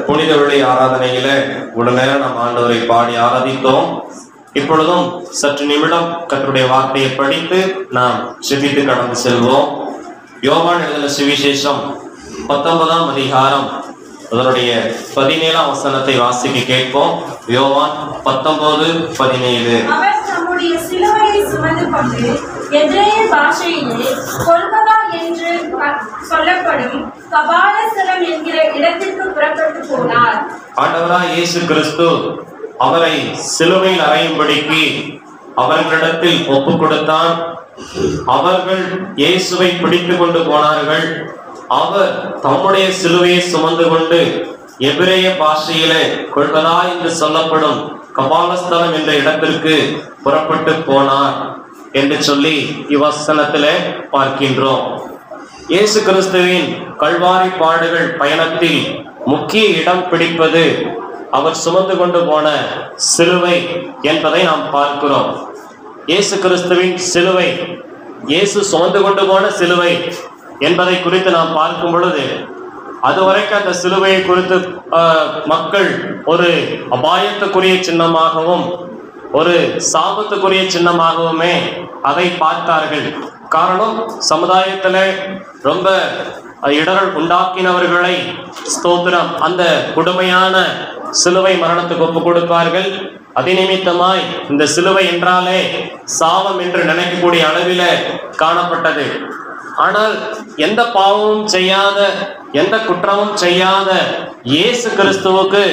புனித வெள்ளி ஆராதனையில உடனே நாம் ஆண்டவரை பாடி ஆராதித்தோம். இப்பொழுதும் சற்று நிமிடம் கர்த்தருடைய வார்த்தையை படித்து நாம் செபித்து கடந்து செல்வோம். யோவான் எழுதின சுவிசேஷம் 19ஆம் அதிகாரம் அதனுடைய 17ஆம் வசனத்தை வாசிக்க கேட்போம். யோவான் 19:17. அவர் தம்முடைய சிலுவையை சுமந்து கொண்டு எபிரேய பாஷையிலே கொல்கதா என்று சொல்லப்படும் கபாலஸ்தலம் என்கிற இடத்திற்கு புறப்பட்டு போனார். ஆண்டவராய் இயேசு கிறிஸ்து அவரை சிலுவையில் அறையும்படிக்கு அவர்களிடத்தில் ஒப்பு கொடுத்தான். அவர்கள் இயேசுவை பிடித்து கொண்டு போனார்கள். அவர் தம்முடைய சிலுவையை சுமந்து கொண்டு எபிரேய பாஷையிலே கொல்கதா என்று சொல்லப்படும் கபாலஸ்தலம் என்ற இடத்திற்கு புறப்பட்டு போனார் என்று சொல்லி இவ்வசனத்திலே பார்க்கின்றோம். இயேசு கிறிஸ்துவின் கல்வாரி பாடுகள் பயணத்தில் முக்கிய இடம் பிடிப்பது அவர் சுமந்து கொண்டு போன சிலுவை என்பதை நாம் பார்க்கிறோம். இயேசு கிறிஸ்துவின் சிலுவை, இயேசு சுமந்து கொண்டு போன சிலுவை என்பதை குறித்து நாம் பார்க்கும் பொழுது அதுவரைக்கும் அந்த சிலுவையை குறித்து மக்கள் ஒரு அபாயத்துக்குரிய சின்னமாகவும் ஒரு சாபத்துக்குரிய சின்னமாகவுமே அதை பார்த்தார்கள். காரணம், சமுதாயத்தில் ரொம்ப இடர்கள் உண்டாக்கினவர்களை ஸ்தோத்திரம் அந்த கொடுமையான சிலுவை மரணத்துக்கு ஒப்பு கொடுப்பார்கள். அதே நிமித்தமாய் இந்த சிலுவை என்றாலே சாபம் என்று நினைக்கக்கூடிய அளவில் காணப்பட்டது. ஆனால் எந்த பாவமும் செய்யாத, எந்த குற்றமும் செய்யாத இயேசு கிறிஸ்துவுக்கு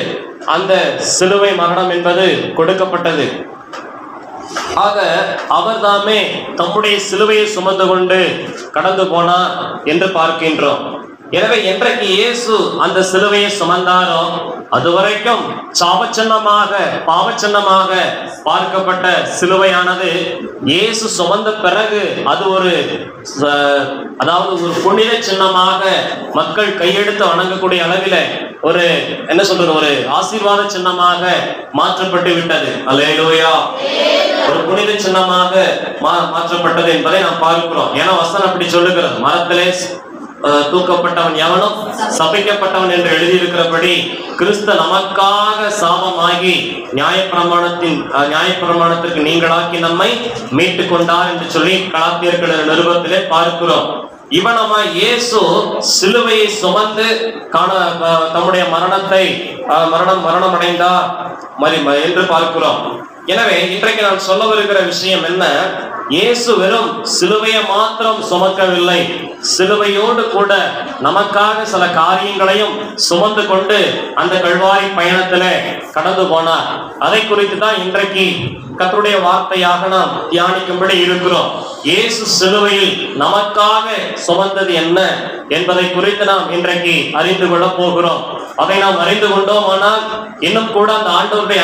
அந்த சிலுவை மரணம் என்பது கொடுக்கப்பட்டது. ஆக அவர் தாமே தம்முடைய சிலுவையை சுமந்து கொண்டு கடந்து போனார் என்று பார்க்கின்றோம். எனவே என்றைக்கு இயேசு அந்த சிலுவையை சுமந்தாரோ அதுவரைக்கும் சாபச்சின்னமாக பாவச்சின்னமாக பார்க்கப்பட்ட சிலுவையானது இயேசு சுமந்த பிறகு அது ஒரு புனித சின்னமாக மக்கள் கையெடுத்து வணங்கக்கூடிய அளவில் ஒரு என்ன சொல்றது, ஒரு ஆசீர்வாத சின்னமாக மாற்றப்பட்டு விட்டது. அல்லேலூயா. ஒரு புனித சின்னமாக மாற்றப்பட்டது என்பதை நாம் பார்க்கிறோம். ஏன்னா வசனம் அப்படி சொல்லுகிறது, மரத்திலே தூக்கப்பட்டவன் எவனும் சபிக்கப்பட்டவன் என்று எழுதியிருக்கிறபடி கிறிஸ்து நமக்காக சாபமாகி நியாயப்பிரமாணத்திற்கு நீங்களாக்கி நம்மை மீட்டு கொண்டார் என்று சொல்லி கலாத்தியர்கள் நிருபத்திலே பார்க்கிறோம். இவனமா இயேசு சிலுவையை சுமந்து தம்முடைய மரணத்தை மரணம் அடைந்தார் என்று பார்க்கிறோம். எனவே இன்றைக்கு நான் சொல்ல வருகிற விஷயம் என்ன, இயேசு வெறும் சிலுவையை மாத்திரம் சுமக்கவில்லை, சிலுவையோடு கூட நமக்காக சில காரியங்களையும் சுமந்து கொண்டு அந்த கல்வாரி பயணத்திலே கடந்து போனார். அதை குறித்து தான் இன்றைக்கு கர்த்தருடைய வார்த்தையாக நாம் தியானிக்கும்படி இருக்கிறோம். இயேசு சிலுவையில் நமக்காக சுமந்தது என்ன என்பதை குறித்து நாம் இன்றைக்கு அறிந்து கொள்ள போகிறோம். அதை நாம் அறிந்து கொண்டோம் ஆனால் இன்னும் கூட அந்த ஆண்டவருடைய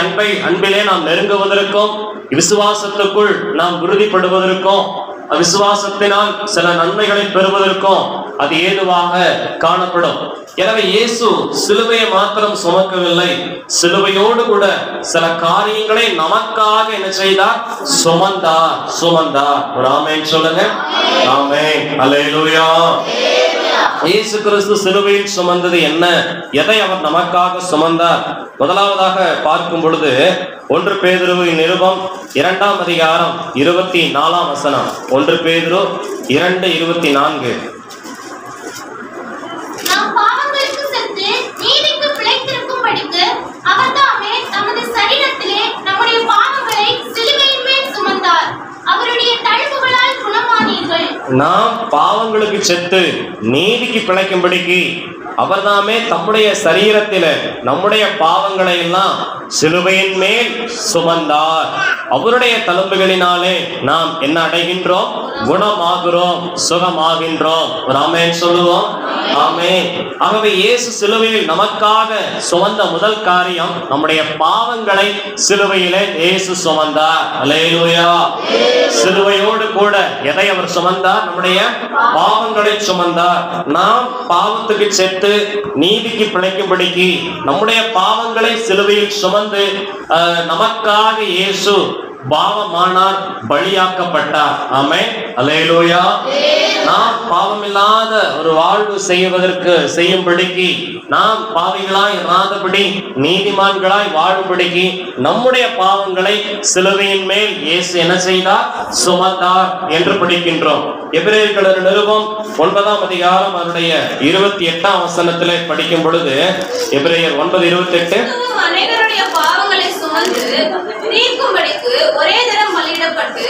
அன்பிலே நாம் நெருங்குவதற்கும், விசுவாசத்துக்குள் நாம் உறுதிப்படுவதற்கும், விசுவாசத்தினால் சில நன்மைகளை பெறுவதற்கும் அது ஏதுவாக காணப்படும். எனவே இயேசு சிலுவையை மாத்திரம் சுமக்கவில்லை, சிலுவையோடு கூட சில காரியங்களை நமக்காக என்ன செய்தார், சுமந்தார். ஒரு ஆமென் சொல்லுங்க. ஆமென். அல்லேலூயா. இயேசு கிறிஸ்து சிலுவையில் சுமந்தது என்ன, எதை அவர் நமக்காக சுமந்தார்? முதலாவதாக பார்க்கும் பொழுது 1 பேதுருவின் நிருபம் 2ஆம் அதிகாரம் 24ஆம் வசனம். 1 பேதுரு 2:24. நாம் பாவங்களுக்கு செத்து நீதிக்கு பிழைத்திருக்கும்படிக்கு அவர்தாமே தமது சரீரத்திலே நம்முடைய பாவங்களை சிலுவையின் மேல் சுமந்தார். அவருடைய தழும்புகளால் குணமானீர்கள். நாம் பாவங்களுக்கு செத்து நீதிக்கு பிழைக்கும்படிக்கு அவர்தாமே தம்முடைய சரீரத்திலே நம்முடைய பாவங்களை எல்லாம் சிலுவையின் மேல் சுமந்தார். அவருடைய தழும்புகளினாலே நாம் என்ன அடைகின்றோம், குணமாகிறோம், சுகமாகின்றோம். ஒரு ஆமென் சொல்லுவோம். ஆமென். ஆகவே இயேசு சிலுவையில் நமக்காக சுமந்த முதல் காரியம், நம்முடைய பாவங்களை சிலுவையிலே இயேசு சுமந்தார். அல்லேலூயா. சிலுவையோடு கூட எதை அவர் சுமந்தார், நம்முடைய பாவங்களை சுமந்தார். நாம் பாவத்துக்கு செத்து நீதிக்கு பிழைக்கும்படிக்கு நம்முடைய பாவங்களை சிலுவையில் சுமந்து நமக்காக இயேசு பாவமானார், பலியாக்கப்பட்டார். ஆமென், அல்லேலூயா. நாம் பாவமில்லாத ஒரு வாழ்வு செய்யும்படிக்கு, நாம் பாவிகளாய் இராதபடி நீதிமான்களாய் வாழும்படிக்கு நம்முடைய பாவங்களை சிலுவையின் மேல் இயேசு என்ன செய்தார்? சுமந்தார் என்று படிக்கின்றோம். எபிரேயர் நிருபம் 9ஆம் அதிகாரம் அதனுடைய 28ஆம் வசனத்திலே படிக்கும் பொழுது, எபிரேயர் 9:28, அநேகருடைய பாவங்களை சுமந்து தீர்க்கும்படிக்கு ஒரே தரம் பலியிடப்பட்டு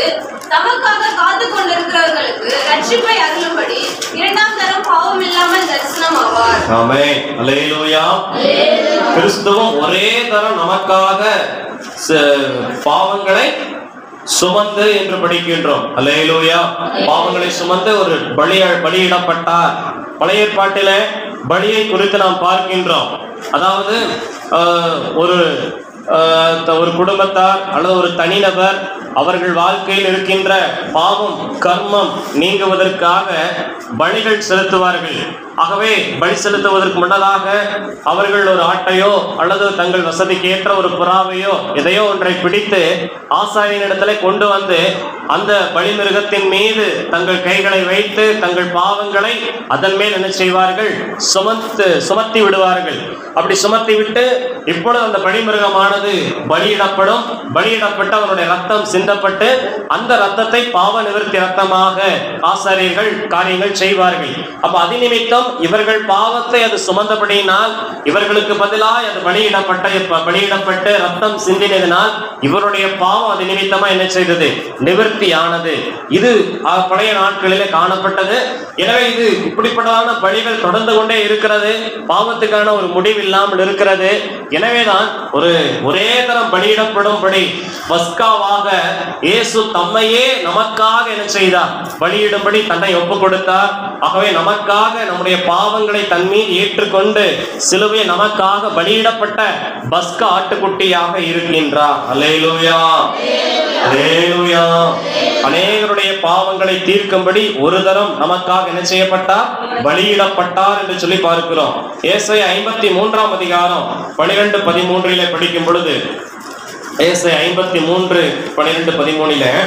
தமக்காக காத்து கொண்டிருக்கிறவர்களுக்கு ரட்சிப்பை அருளும்படி இரண்டாம் தரம் பாவம் இல்லாமல் தரிசனம் ஆவார். ஆமென், அல்லேலூயா. கிறிஸ்துவும் ஒரே தரம் நமக்காக பாவங்களை சுமந்து என்று படிக்கின்றோம். அல்லேலூயா. பாவங்களை சுமந்து ஒரு பலியிடப்பட்டார். பழைய ஏற்பாட்டிலே பலியை குறித்து நாம் பார்க்கின்றோம். அதாவது ஒரு குடும்பத்தார் அல்லது ஒரு தனிநபர் அவர்கள் வாழ்க்கையில் இருக்கின்ற பாவம் கர்மம் நீங்குவதற்காக பலிகள் செலுத்துவார்கள். ஆகவே பலி செலுத்துவதற்கு முன்னதாக அவர்கள் ஒரு ஆட்டையோ அல்லது தங்கள் வசதிக்கு ஏற்ற ஒரு புறாவையோ எதையோ ஒன்றை பிடித்து ஆசாரியனிடத்திலே கொண்டு வந்து அந்த பலி மிருகத்தின் மீது தங்கள் கைகளை வைத்து தங்கள் பாவங்களை அதன் மேல் என்ன செய்வார்கள்? சுமத்தி விடுவார்கள். அப்படி சுமத்தி விட்டு இப்பொழுது அந்த பலி மிருகமானது பலியிடப்படும். பலியிடப்பட்டு அவருடைய ரத்தம் சிந்தப்பட்டு அந்த ரத்தத்தை பாவ நிவர்த்தி ரத்தமாக ஆசாரியர்கள் காரியங்கள் செய்வார்கள். அப்ப அது நிமித்தம் இவர்கள் பாவத்தை அது சுமந்தபடியினால் இவர்களுக்கு பதிலாக அது பலியிடப்பட்டு ரத்தம் சிந்தினதினால் இவருடைய பாவம் அது நிமித்தமா என்ன செய்தது? நிவர்த்தி ஆனது. இது பழைய நாட்களிலே காணப்பட்டது. எனவே இது இப்படிப்பட்டதான பலிகள் தொடர்ந்து கொண்டே இருக்கிறது. பாவத்துக்கான ஒரு முடிவு இல்லாமல் இருக்கிறது. எனவேதான் ஒரே தரம் பலியிடப்படும்படி பஸ்காவாக இயேசு தம்மையே நமக்காக என்ன செய்தார்? பலியிடும்படி தன்னை ஒப்பு கொடுத்தார். ஆகவே நமக்காக நம்முடைய பாவங்களை தன்மீது ஏற்றுக்கொண்டு சிலுவை நமக்காக பலியிடப்பட்ட பஸ்கா ஆட்டுக்குட்டியாக இருக்கின்றார். அல்லேலூயா, அல்லேலூயா. அநேகருடைய பாவங்களை தீர்க்கும்படி ஒரு தரம் நமக்காக என்ன செய்யப்பட்டார்? பலியிடப்பட்டார் என்று சொல்லி பார்க்கிறோம். ஏசாயா 53ஆம் அதிகாரம் 12-13 படிக்கும் பொழுது, ஏசாயா 53:12-13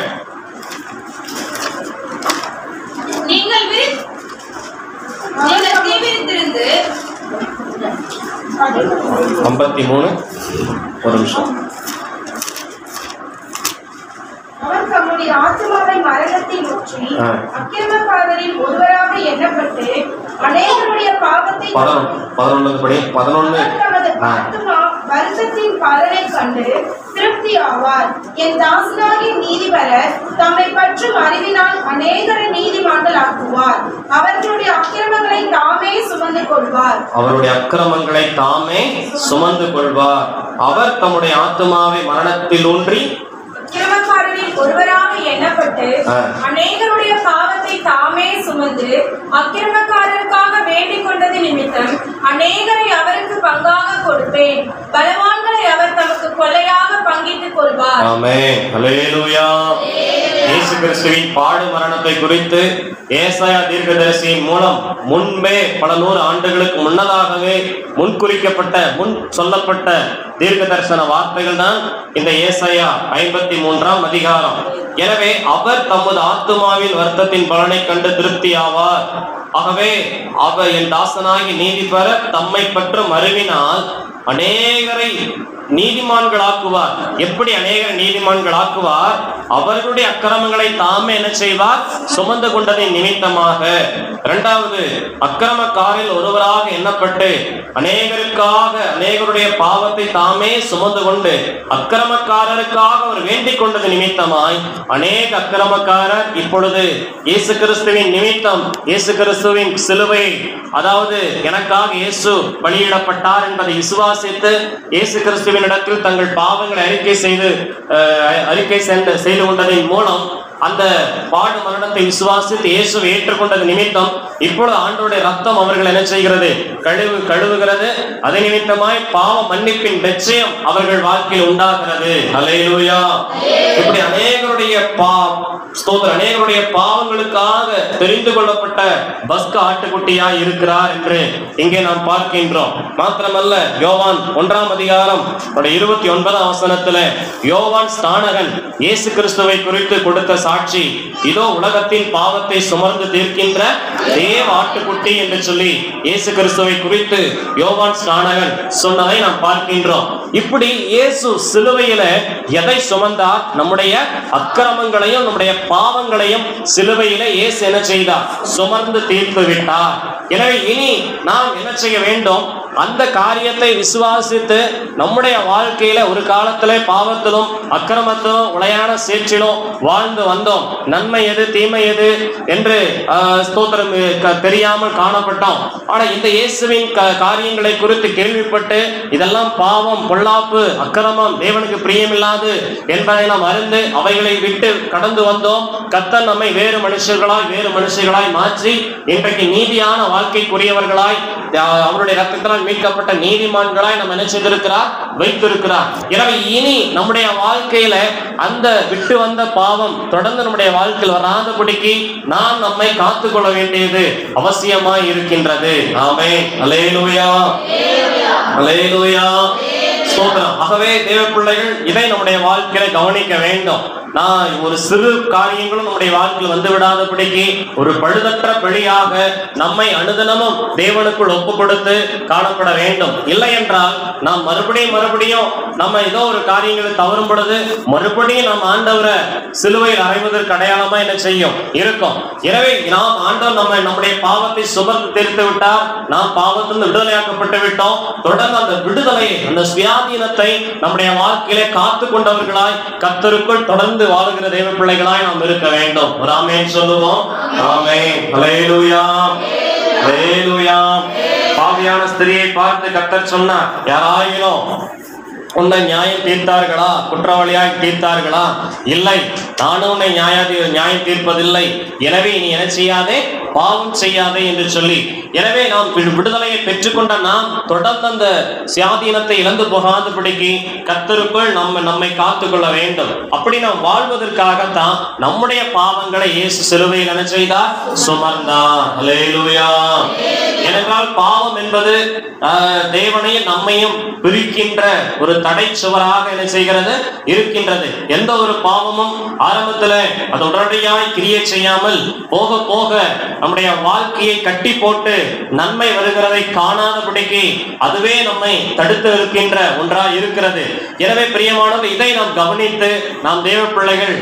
நீங்கள் தீவிரித்திருந்து 53 ஒரு நிமிஷம். அவர் தம்முடைய ஆத்துமாவை மரணத்தில் ஊற்றி அக்கிரமக்காரரில் ஒருவராக எண்ணப்பட்டு அநேகருடைய பாவத்தை 11 படி 11 ஆத்துமா வருத்தத்தின் பலனை கண்டு திருப்தி ஆவார். என் தாசனாகிய நீதிபரர் தம்மை பற்றும் அறிவினால் அநேகரை நீதிமான்கள் ஆக்குவார். அவர்களுடைய அக்கிரமங்களை தாமே சுமந்து கொள்வார். அவருடைய அக்கிரமங்களை தாமே சுமந்து கொள்வார். அவர் தம்முடைய ஆத்துமாவை மரணத்தில் ஊன்றி அக்கிரமக்காரரில் ஒருவராக எண்ணப்பட்டு அநேகருடைய பாவத்தை தாமே சுமந்து அக்கிரமக்காரருக்காக வேண்டிக் கொண்டது நிமித்தம் அநேகரை அவருக்கு பங்காக கொடுப்பேன். பலவான்களை அவர் தமக்கு கொள்ளையாக பங்கிட்டுக் கொள்வார். ஆமென், அல்லேலூயா. இயேசு கிறிஸ்துவின் பாடு மரணத்தை குறித்து ஏசாயா தீர்க்கதரிசியின் மூலம் முன்பே பல 100 ஆண்டுகளுக்கு முன்னதாகவே முன் சொல்லப்பட்ட தீர்க்க தரிசன வார்த்தைகள் தான் இந்த ஏசாயா 53ஆம் அதிகாரம். எனவே அவர் தமது ஆத்துமாவின் வருத்தத்தின் பலனை கண்டு திருப்தி ஆவார். ஆகவே அவர் என் தாசனாகி நீதி பெற தம்மை பற்றும் அறிவினால் அநேகரை நீதிமான்களாக்குவார். எப்படி அநேகரை நீதிமான்களாக்குவார்? அவர்களுடைய அக்கிரமங்களை தாமே என்ன செய்வார்? சுமந்து கொண்டதின் நிமித்தமாக. இரண்டாவது, அக்கிரமக்காரில் ஒருவராக எண்ணப்பட்டு அநேகருடைய பாவத்தை தாமே சுமந்து கொண்டு அக்கிரமக்காரருக்காக அவர் வேண்டிக் கொண்டது நிமித்தமாய் அநேக அக்கிரமக்காரர் இப்பொழுது இயேசு கிறிஸ்துவின் நிமித்தம், இயேசு கிறிஸ்துவின் சிலுவை, அதாவது எனக்காக இயேசு பலியிடப்பட்டார் என்பதை விசுவாசித்து இயேசு கிறிஸ்துவின் இடத்தில் தங்கள் பாவங்களை அறிக்கை செய்து கொண்டதின் மூலம் அந்த பாடு மரணத்தை விசுவாசித்து இயேசுவை ஏற்றுக்கொண்டது நிமித்தம் இப்பொழுது ஆண்டவருடைய ரத்தம் அவர்கள் என்ன செய்கிறது? கழுவுகிறது. அது நிமித்தமாய் பாவ மன்னிப்பின் நிச்சயம் அவர்கள் வாழ்க்கையில் உண்டாகிறது. அல்லேலூயா. இப்படி அநேகருடைய அநேகருடைய பாவங்களுக்காக தெரிந்து கொள்ளப்பட்ட பஸ்க ஆட்டுக்குட்டியாய் இருக்கிறார் என்று இங்கே நாம் பார்க்கின்றோம். மாத்திரமல்ல, யோவான் 1ஆம் அதிகாரம் 29ஆம் வசனத்துல யோவான் ஸ்நானகன் இயேசு கிறிஸ்துவை குறித்து கொடுத்த சாட்சி, இதோ உலகத்தின் பாவத்தை சுமர்ந்து தீர்க்கின்ற தேவ ஆட்டுக்குட்டி என்று சொல்லி இயேசு கிறிஸ்துவை குறித்து யோவான் ஸ்நானகன் சொன்னதை நாம் பார்க்கின்றோம். இப்படி இயேசு சிலுவையில எதை சுமந்தார்? நம்முடைய அக்கிரமங்களையும் நம்முடைய பாவங்களையும் சிலுவையில இயேசு என்ன செய்தார்? சுமர்ந்து தீர்த்து விட்டார். எனவே இனி நாம் என்ன செய்ய வேண்டும்? அந்த காரியத்தை விசுவாசித்து நம்முடைய வாழ்க்கையில ஒரு காலத்திலே பாவத்திலும் அக்கிரமத்திலும் உளையான சேற்றிலும் வாழ்ந்து வந்தோம். நன்மை எது தீமை எது என்று ஸ்தோத்திரம் தெரியாமல் காணப்பட்டோம். ஆனா இந்த இயேசுவின் காரியங்களை குறித்து கேள்விப்பட்டு இதெல்லாம் பாவம், பொல்லாப்பு, அக்கிரமம், தேவனுக்கு பிரியமில்லாது என்பதை நாம் அறிந்து அவைகளை விட்டு கடந்து வந்தோம். கர்த்தர் நம்மை வேறு மனுஷர்களாய் மாற்றி இன்றைக்கு நீதியான வாழ்க்கைக்குரியவர்களாய் அவருடைய ரத்தத்தால் மீட்கப்பட்ட நீதிமான்களாய் நம்ம என்ன செய்திருக்கிறார்? வைத்திருக்கிறார். எனவே இனி நம்முடைய வாழ்க்கையில அந்த விட்டு வந்த பாவம் தொடர்ந்து நம்முடைய வாழ்க்கையில் வராதபடிக்கு நாம் நம்மை காத்துக்கொள்ள வேண்டியது அவசியமாய் இருக்கின்றது. ஆமென். அல்லேலூயா. அல்லேலூயா. ஸ்தோத்திரம். ஆகவே தேவ பிள்ளைகள் இதை நம்முடைய வாழ்க்கையில கவனிக்க வேண்டும். நான் ஒரு சிறு காரியங்களும் நம்முடைய வாழ்க்கையில் வந்து விடாதபடிக்கு ஒரு பழுதற்ற பலியாக நம்மை அனுதினமும் தேவனுக்குள் ஒப்பு கொடுத்து காணப்பட வேண்டும். இல்லை என்றால் நாம் மறுபடியும் நம்ம ஏதோ ஒரு காரியங்களை தவறும் பொழுது மறுபடியும் நாம் ஆண்டவரை சிலுவையில் அறைவதற்கு அடையாளமா என்ன செய்யும் இருக்கும். எனவே நாம் ஆண்டவர் நம்முடைய பாவத்தை சுமந்து தீர்த்து விட்டார். நாம் பாவத்திலிருந்து விடுதலையாக்கப்பட்டு விட்டோம். தொடர்ந்து அந்த விடுதலையை, அந்த சுயாதீனத்தை நம்முடைய வாழ்க்கையிலே காத்து கொண்டவர்களாய் கர்த்தருக்குள் தொடர்ந்து வாழுகிற தேவ பிள்ளைகளாய் நாம் இருக்க வேண்டும். ஒரு ஆமென் சொல்லுவோம். ஆமென். அல்லேலூயா. அல்லேலூயா. பாவியான ஸ்திரியை பார்த்து கர்த்தர் சொன்னார், யாராயிலும் உன்னை நியாயம் தீர்த்தார்களா? குற்றவாளியாய் தீர்த்தார்களா? இல்லை, நானும் உன்னை நியாயம் தீர்ப்பதில்லை. எனவே நீ என்ன செய்யாதே? பாவம் செய்யாதே என்று சொல்லி, எனவே நாம் விடுதலையை பெற்றுக்கொண்ட நாம் தொடர்ந்து அந்த சுயாதீனத்தை இழந்து போகாதபடிக்கு கர்த்தருக்குள் நம்மை காத்துக்கொள்ள வேண்டும். அப்படி நாம் வாழ்வதற்காகத்தான் நம்முடைய பாவங்களை இயேசு சிலுவையில் என்ன செய்தார்? சுமந்தார். அல்லேலூயா. ஏனென்றால் பாவம் என்பது தேவனையும் நம்மையும் பிரிக்கின்ற ஒரு தடை சுவராக என்ன செய்கிறது? இருக்கின்றது. எந்த ஒரு பாவமும் ஆரம்பத்துல அது உடனடியாய் கிரியை செய்யாமல் போக போக நம்முடைய வாழ்க்கையை கட்டி போட்டு நன்மை வருகிறதை காணாதபடிக்கு அதுவே நம்மை தடுத்து இருக்கின்ற ஒன்றாக இருக்கிறது. எனவே பிரியமானது, இதை நாம் கவனித்து நாம் தேவ பிள்ளைகள்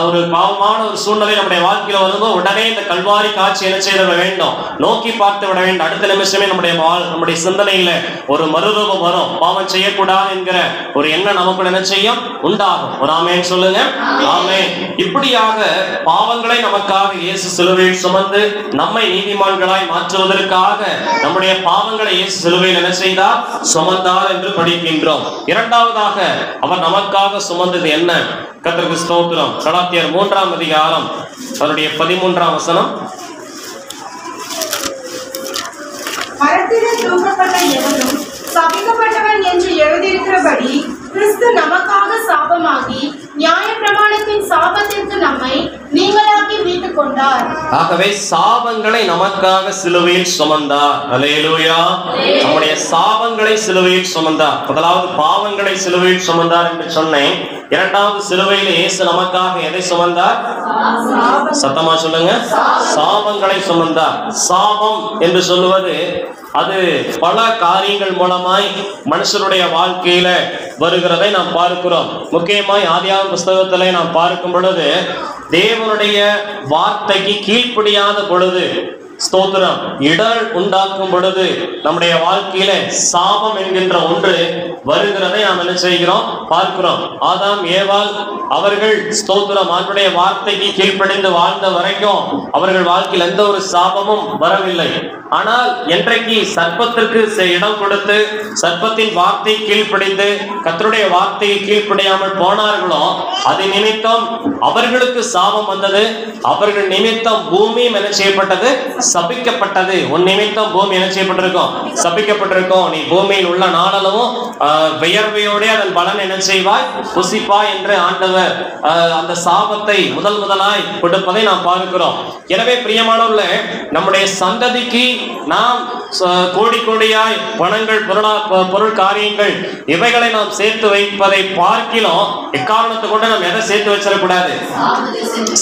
ஒரு பாவமான ஒரு சூழ்நிலை நம்முடைய வாழ்க்கையில வரும்போது உடனே இந்த கல்வாரி காட்சி என்ன செய்ய வேண்டும்? நோக்கி பார்த்து விட வேண்டும். அடுத்த நிமிஷமே நம்முடைய சிந்தனையில ஒரு மறுரூபம் வரும். பாவம் செய்யக்கூடாது என்கிற ஒரு எண்ணம் நமக்கு என்ன செய்யும்? உண்டாகும். ஒரு ஆமென் சொல்லுங்க. ஆமென். இப்படியாக பாவங்களை நமக்காக இயேசு சிலுவையில் சுமந்து நம்மை நீதிமான்களாய் மாற்றுவதற்காக நம்முடைய பாவங்களை இயேசு சிலுவையில் என்ன செய்தார்? சுமந்தார் என்று படிக்கின்றோம். இரண்டாவதாக அவர் நமக்காக சுமந்தது என்ன? கர்த்தருக்கு ஸ்தோத்திரம். கலாத்தியர் 3ஆம் அதிகாரம் அவருடைய 13ஆம் வசனம். மரத்திலே தூக்கப்பட்ட எவனும் சபிக்கப்பட்டவன் என்று எழுதியிருக்கிறபடி கிறிஸ்து நமக்காக சாபமாகி நியாயப்பிரமாணத்தின் சாபத்திற்கு நம்மை நீங்களாக்கி மீட்டுக் கொண்டார். ஆகவே சாபங்களை நமக்காக சிலுவையில் சுமந்தார். அல்லேலூயா. நம்முடைய சாபங்களை சிலுவையில் சுமந்தார். முதலாவது பாவங்களை சிலுவையில் சுமந்தார் என்று சொன்னேன். இரண்டாவது சிலுவையில் இயேசு நமக்காக எதை சுமந்தார்? சத்தமா சொல்லுங்க. சாபங்களை சுமந்தார். சாபம் என்று சொல்லுவது அது பல காரியங்கள் மூலமாய் மனுஷனுடைய வாழ்க்கையில வருகிறதை நாம் பார்க்கிறோம். முக்கியமாய் ஆதியாகம புஸ்தகத்திலே நாம் பார்க்கும் பொழுது தேவனுடைய வார்த்தைக்கு கீழ்ப்படியாத பொழுது ஸ்தோத்திரம், இடர் உண்டாக்கும் பொழுது நம்முடைய வாழ்க்கையில சாபம் என்கின்ற ஒன்று வருகிறதை நாம் என்ன செய்கிறோம், பார்க்கிறோம். ஆதாம் ஏவாள் அவர்கள் ஸ்தோத்திரம் ஆண்டுடைய வார்த்தைக்கு கீழ்ப்படிந்து வாழ்ந்த வரைக்கும் அவர்கள் வாழ்க்கையில் எந்த ஒரு சாபமும் வரவில்லை. ஆனால் என்றைக்கு சர்ப்பத்திற்கு இடம் கொடுத்து சர்ப்பத்தின் வார்த்தை கீழ்ப்படிந்து கர்த்தருடைய வார்த்தையை கீழ்ப்படியாமல் போனார்களோ அது நிமித்தம் அவர்களுக்கு சாபம் வந்தது. அவர்கள் நிமித்தம் பூமியும் என்ன செய்யப்பட்டது, சபிக்கப்பட்டது. உன் நிமித்தம் பூமி என்ன செய்யப்பட்டிருக்கும், சபிக்கப்பட்டிருக்கும். நீ பூமியில் உள்ள நாளளவும் வியர்வையோட அதன் பலன் என்ன செய்வாய், புசிப்பாய் என்று ஆண்டவர் அந்த சாபத்தை முதலாய் கொடுப்பதை நாம் பார்க்கிறோம். எனவே பிரியமானவர்களே, நம்முடைய சந்ததிக்கு நாம் கோடி கோடியாய் பணங்கள், பொருள் காரியங்கள் இவைகளை நாம் சேர்த்து வைப்பதை பார்க்கிறோம். எக்காரணத்தை கொண்டு நாம் எதை சேர்த்து வச்சிடக்கூடாது,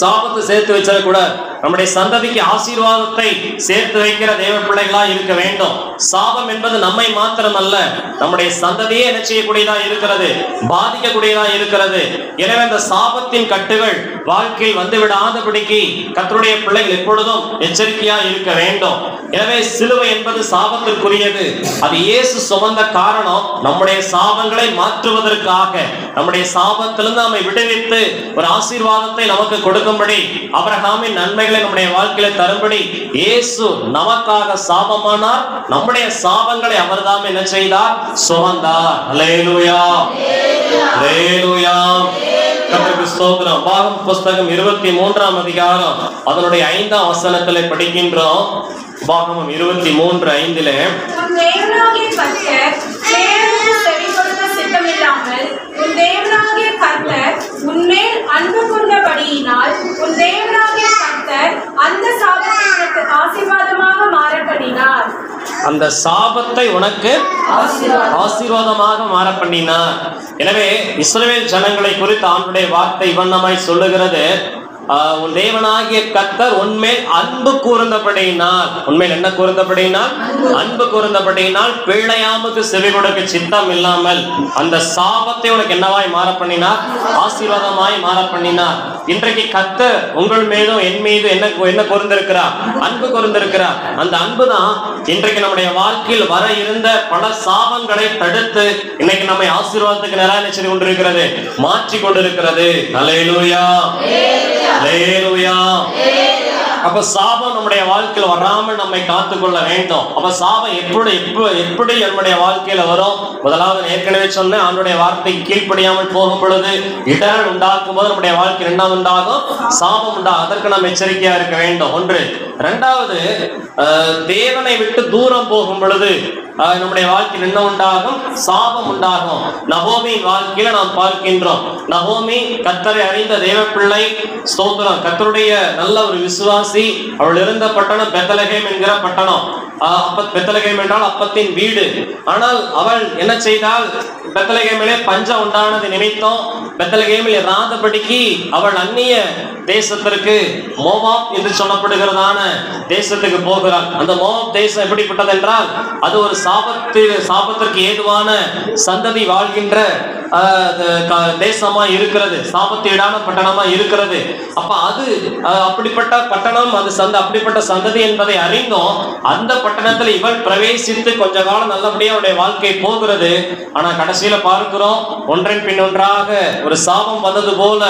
சாபத்தை சேர்த்து வச்சிடக்கூடாது. நம்முடைய சந்ததிக்கு ஆசீர்வாதத்தை சேர்த்து வைக்கிற தேவ பிள்ளைகளா இருக்க வேண்டும். சாபம் என்பது நம்மை மாத்திரமல்ல, நம்முடைய சந்ததியே என்ன செய்யக்கூடியதா இருக்கிறது, பாதிக்கக்கூடியதா இருக்கிறது. எனவே அந்த சாபத்தின் கட்டுகள் வாழ்க்கையில் வந்து விடாதபடிக்கு கர்த்தருடைய பிள்ளைகள் எப்பொழுதும் எச்சரிக்கையா இருக்க வேண்டும். எனவே சிலுவை என்பது சாபத்திற்குரியது. அது இயேசு சுமந்த காரணம் நம்முடைய சாபங்களை மாற்றுவதற்காக, நம்முடைய சாபத்திலிருந்து நம்மை விடுவித்து ஒரு ஆசீர்வாதத்தை நமக்கு கொடுக்கும்படி, ஆபிரகாமின் நன்மைகளை நம்முடைய வாழ்க்கையில தரும்படி இயேசு நமக்காக சாபமானார். நம்முடைய சாபங்களை அவர்தான் என்ன செய்தார், சுமந்தார். அல்லேலூயா, அல்லேலூயா. கர்த்தருக்கு ஸ்தோத்திரம். பாகம் புஸ்தகம் 23ஆம் அதிகாரம் அதனுடைய 5ஆம் வசனத்திலே படிக்கின்றோம். பாகமம் 23:5 உன் தேவனாகிய கர்த்தர் பேருக்கு செவி கொடுக்க சித்தமில்லாமல் உன் தேவனாகிய கர்த்தர் உன்மேல் அன்பு கொண்டபடியினால் உன் தேவனாகிய கர்த்தர் அந்த சாபத்தை உனக்கு ஆசீர்வாதமாக மாறப்பண்ணினார். அந்த சாபத்தை உனக்கு ஆசீர்வாதமாக மாற பண்ணினார். எனவே இஸ்ரவேல் ஜனங்களை குறித்து ஆண்டவருடைய வார்த்தை இவண்ணமாய் சொல்லுகிறது, உன் தேவனாகிய கர்த்தர் உன்மேல் அன்பு கூர்ந்தபடியினால், உன்மேல் என்ன கூர்ந்தபடியினால், அன்பு கூர்ந்தபடியினால் பிள்ளையாமுக்கு செவி கொடுக்க சித்தம் இல்லாமல் அந்த சாபத்தை உனக்கு என்னவாய் மாற பண்ணினார், ஆசீர்வாதமாய் மாற பண்ணினார். இன்றைக்கு கர்த்தர் உங்கள் மீதும் என் மீது என்ன கூர்ந்திருக்கிறார், அன்பு கூர்ந்திருக்கிறார். அந்த அன்பு தான் இன்றைக்கு நம்முடைய வாழ்க்கையில் வர இருந்த பல சாபங்களை தடுத்து இன்னைக்கு நம்மை ஆசீர்வாதத்துக்கு நிராகரித்து கொண்டிருக்கிறது, மாற்றி கொண்டிருக்கிறது. அல்லேலூயா, அல்லேலூயா. அப்ப சாபம் நம்முடைய வாழ்க்கையில் வராமல் நம்மை காத்துக்கொள்ள வேண்டும். அப்ப சாபம் எப்படி நம்முடைய வாழ்க்கையில வரும்? முதலாவது ஏற்கனவே சொன்ன ஆண்டுடைய வார்த்தைக்கு கீழ்ப்படியாமல் போகும் பொழுது இடர்கள் உண்டாக்கும் போது நம்முடைய வாழ்க்கையில் என்ன உண்டாகும், சாபம் உண்டாகும். அதற்கு நாம் எச்சரிக்கையா இருக்க வேண்டும். ஒன்று. இரண்டாவது, தேவனை விட்டு தூரம் போகும் பொழுது நம்முடைய வாழ்க்கையில் என்ன உண்டாகும், சாபம் உண்டாகும். நகோமியின் வாழ்க்கையில நாம் பார்க்கின்றோம். நகோமி கர்த்தரை அறிந்த தேவ பிள்ளை, ஸ்தோத்திரம், கர்த்தருடைய நல்ல ஒரு விசுவாசி. அவள் இருந்த பட்டணம் பெத்லகேம் என்கிற பட்டணம். பெத்லகேம் என்றால் அப்பத்தின் வீடு. ஆனால் அவள் என்ன செய்தால், பெத்லகேமிலே பஞ்சம் உண்டானது நிமித்தம் பெத்லகேமில் இராதபடிக்கு அவள் அந்நிய தேசத்திற்கு, மோவாப் என்று சொல்லப்படுகிறதான தேசத்துக்கு போகிறாள். அந்த மோவாப் தேசம் எப்படிப்பட்டது என்றால் அது ஒரு சாபத்திற்கு ஏதுவான சந்ததி வாழ்கின்ற தேசமா இருக்கிறது, சாபத்தீடான பட்டணமா இருக்கிறது. அப்ப அது அப்படிப்பட்ட பட்டணம், அது அப்படிப்பட்ட சந்ததி என்பதை அறிந்தோம். அந்த பட்டணத்தில் இவள் பிரவேசித்து கொஞ்ச காலம் நல்லபடியா அவருடைய வாழ்க்கை போகிறது. ஆனா கடைசியில பார்க்கிறோம், ஒன்றன் பின் ஒன்றாக ஒரு சாபம் வந்தது போல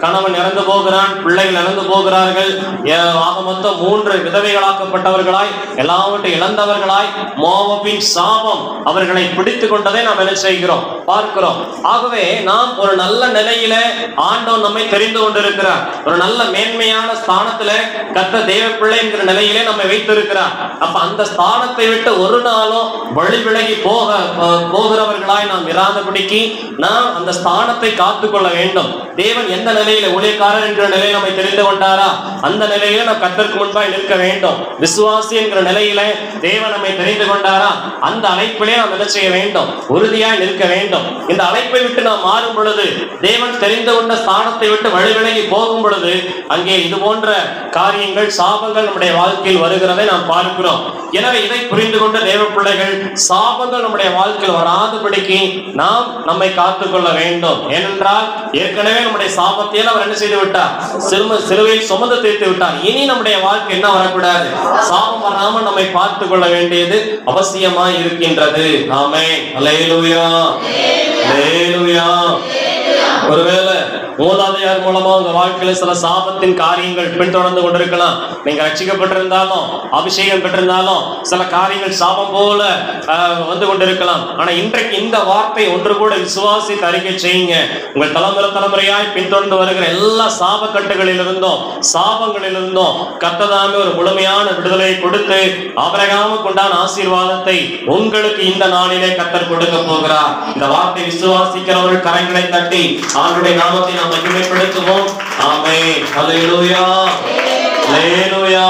கணவன் இறந்து போகிறான், பிள்ளைகள் இறந்து போகிறார்கள். ஆக மொத்தம் 3 விதவைகளாக்கப்பட்டவர்களாய், எல்லாவற்றையும் இழந்தவர்களாய் மோவாபின் சாபம் அவர்களை பிடித்து கொண்டதை நாம் என்ன செய்கிறோம், பார்க்கிறோம். ஆகவே நாம் ஒரு நல்ல நிலையில ஆண்டவன் நம்மை தெரிந்து கொண்டிருக்கிறார். ஒரு நல்ல மேன்மையான ஸ்தானத்துல கர்த்தர் தேவ பிள்ளை என்கிற நிலையிலே நம்மை வைத்திருக்கிறார். அப்ப அந்த ஸ்தானத்தை விட்டு ஒரு நாளும் வழி விலகி போகிறவர்களாய் நாம் இராதபடிக்கு நாம் அந்த ஸ்தானத்தை காத்துக்கொள்ள வேண்டும். தேவன் எந்த நிலையில, ஊழியக்காரர் என்கிற நிலையை நம்மை தெரிந்து கொண்டாரா, அந்த நிலையில நாம் கர்த்தருக்கு முன்பாய் நிற்க வேண்டும். விசுவாசி என்கிற நிலையில தேவன் நம்மை தெரிந்து கொண்டாரா, அந்த அழைப்பிலே நாம் என்ன செய்ய வேண்டும், உறுதியாய் நிற்க வேண்டும். இந்த அழைப்பை விட்டு நாம் மாறும் பொழுது, தேவன் தெரிந்து கொண்ட ஸ்தானத்தை விட்டு வழி விலகி போகும் பொழுது அங்கே இது போன்ற காரியங்கள், சாபங்கள் நம்முடைய வாழ்க்கையில் வருகிறதை நாம் பார்க்கிறோம். எனவே இதை புரிந்து கொண்ட தேவ பிள்ளைகள், சாபங்கள் நம்முடைய வாழ்க்கையில் வராதபடிக்கு நாம் நம்மை காத்துக்கொள்ள வேண்டும். ஏனென்றால் ஏற்கனவே நம்முடைய சாபத்தையும் அவர் என்ன செய்து விட்டார், சிலுவையில் சுமந்து தீர்த்து விட்டார். இனி நம்முடைய வாழ்க்கை என்ன வரக்கூடாது, சாபம் வராமல் நம்மை பார்த்துக் கொள்ள வேண்டியது அவசியமாய் இருக்கின்றது. ஆமென். அல்லேலூயா, அல்லேலூயா. ஒருவேளை மூதாதையார் மூலமா உங்க வாழ்க்கையில சில சாபத்தின் காரியங்கள் பின்தொடர்ந்து கொண்டிருக்கலாம். நீங்க ரட்சிக்கப்பட்டிருந்தாலும் அபிஷேகம் பெற்றிருந்தாலும் சில காரியங்கள் சாபம் போல வந்து கொண்டிருக்கலாம். ஆனா இன்றைக்கு இந்த வார்த்தை ஒன்று கூட விசுவாசித்து அறிக்கை செய்யுங்க. உங்கள் தலைமுறையாய் பின்தொடர்ந்து வருகிற எல்லா சாபக்கட்டுகளிலிருந்தும் சாபங்களிலிருந்தும் கர்த்ததாமே ஒரு முழுமையான விடுதலை கொடுத்து ஆபிரகாமுக்கு உண்டான ஆசீர்வாதத்தை உங்களுக்கு இந்த நாளிலே கர்த்தர் கொடுக்க போகிறார். இந்த வார்த்தை விசுவாசிக்கிறவர்கள் கரங்களை தட்டி ஆண்டவருடைய நாமத்தை நாம் மகிமைப்படுத்துவோம். ஆமென். ஹல்லேலூயா, ஹல்லேலூயா.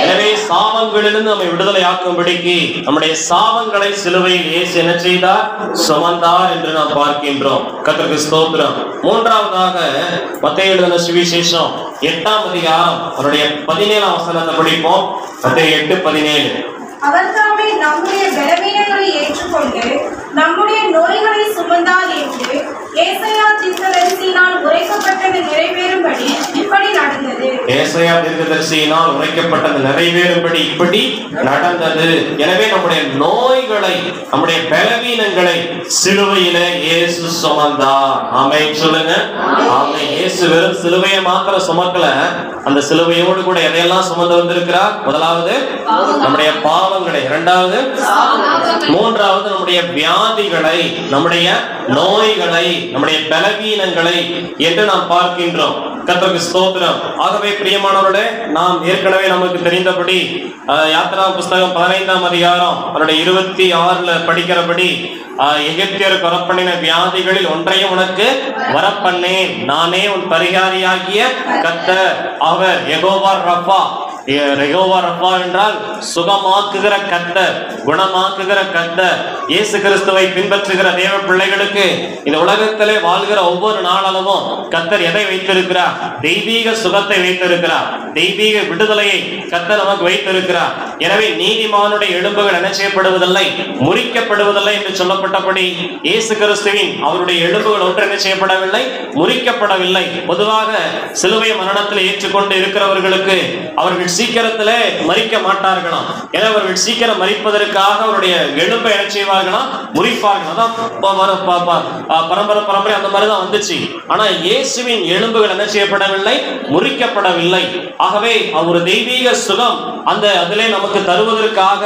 எனவே சாபங்களிலிருந்து நம்மை விடுதலை ஆக்கும்படிக்கு நம்முடைய சாபங்களை சிலுவையில் இயேசு என்ன செய்தார், சுமந்தார் என்று நாம் பார்க்கின்றோம். கர்த்தருக்கு ஸ்தோத்திரம். மூன்றாவதாக மத்தேயு எழுதின சுவிசேஷம் 8ஆம் அதிகாரம் அவருடைய 17ஆம் வசனத்தை படிப்போம். மத்தேயு 8:17. அவர் தாமே நம்முடைய பலவீனங்களை ஏற்றுக்கொண்டு நம்முடைய நோய்களை சுமந்தார் என்று ஏசாயா தீர்க்கதரிசியினால் உரைக்கப்பட்டது நிறைவேறும்படி இப்படி நடந்தது. ஏசாயா தீர்க்கதரிசியினால் உரைக்கப்பட்டது நிறைவேறும்படி இப்படி நடந்தது. எனவே நம்முடைய நோய்களை, நம்முடைய பலவீனங்களை சிலுவையிலே இயேசு சுமந்தார். ஆமென் சொல்லுங்க. ஆமென். இயேசு வெறும் சிலுவையை மாத்திரம் சுமக்கல, அந்த சிலுவையோடு கூட எதையெல்லாம் சுமந்து வந்திருக்கிறார்? முதலாவது நம்முடைய பாவங்களை, இரண்டாவது மூன்றாவது நம்முடைய வியாதிகளை, நம்முடைய நோய்களை, நம்முடைய பலவீனங்களை என்று நாம் பார்க்கின்றோம். கர்த்தருக்கு ஸ்தோத்திரம். ஆகவே பிரியமானவர்களே, நாம் ஏற்கனவே நமக்கு தெரிந்தபடி யாத்திரா புஸ்தகம் 15ஆம் அதிகாரம் அவருடைய 26ல படிக்கிறபடி எகிப்தியர் வரப்பண்ணின வியாதிகளில் ஒன்றையும் உனக்கு வரப்பண்ணேன், நானே உன் பரிகாரியாகிய கர்த்தர். அவர் யெகோவா ரப்பா. யெகோவா ரப்பா என்றால் சுகமாக்குகிற கர்த்தர், குணமாக்குகிற கர்த்தர். இயேசு கிறிஸ்துவை பின்பற்றுகிற தேவ பிள்ளைகளுக்கு இந்த உலகத்திலே வாழ்கிற ஒவ்வொரு நாளளவும் கர்த்தர் எதை வைத்திருக்கிறார்? தெய்வீக சுகத்தை வைத்திருக்கிறார், தெய்வீக விடுதலையை கர்த்தர் நமக்கு வைத்திருக்கிறார். எனவே நீதிமானுடைய எலும்புகள் என்ன செய்யப்படுவதில்லை, முறிக்கப்படுவதில்லை என்று சொல்லப்பட்டபடி இயேசு கிறிஸ்துவின் அவருடைய எலும்புகள் ஒன்று என்ன செய்யப்படவில்லை, முறிக்கப்படவில்லை. பொதுவாக சிலுவை மரணத்தில் ஏற்றுக்கொண்டு இருக்கிறவர்களுக்கு அவர்கள் சீக்கிரத்திலே மறிக்க மாட்டார்களாம். எனவே அவர்கள் சீக்கிரம் மறிப்பதற்காக அவருடைய எலும்பை என்ன செய்வார்களாம், முறிப்பார்கள். அதான் பரம்பரை அந்த மாதிரிதான் வந்துச்சு. ஆனா இயேசுவின் எலும்புகள் என்ன செய்யப்படவில்லை, முறிக்கப்படவில்லை. ஆகவே அவர் தெய்வீக சுகம் அந்த அதிலே நமக்கு தருவதற்காக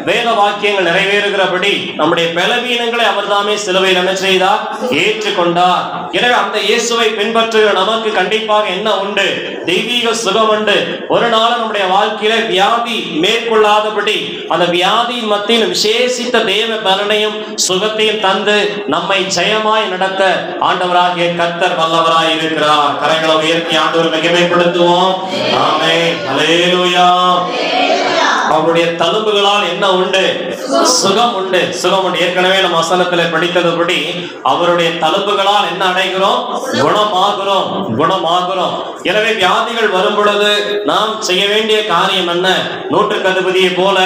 வேத வாக்கியங்கள் நிறைவேறுகிறபடி நம்முடைய பலவீனங்களை அவர் தாமே சிலுவையில் என்ன செய்தார், ஏற்றுக்கொண்டார். எனவே அந்த இயேசுவை பின்பற்றுகிற நமக்கு கண்டிப்பாக என்ன உண்டு, தெய்வீக சுகம் உண்டு. ஒரு நாள் நம்முடைய வாழ்க்கையில வியாதி மேற்கொள்ளாதபடி அந்த வியாதியின் மத்தியில் விசேஷித்த தேவ பலனையும் சுகத்தையும் தந்து நம்மை ஜெயமாய் நடத்த ஆண்டவராகிய கர்த்தர் வல்லவராய் இருக்கிறார். கரங்களை உயர்த்தி ஆண்டவரை மகிமைப்படுத்துவோம். ஆமென். ஹல்லேலூயா. அவருடைய தழும்புகளால் என்ன உண்டு, சுகம் உண்டு, சுகம் உண்டு. ஏற்கனவே நம்ம வசனத்தில் படித்ததுபடி அவருடைய தழும்புகளால் என்ன அடைகிறோம், குணமாகிறோம், குணமாகிறோம். எனவே வியாதிகள் வரும் பொழுது நாம் செய்ய வேண்டிய காரியம் என்ன, நூற்றுக்கு அதிபதியை போல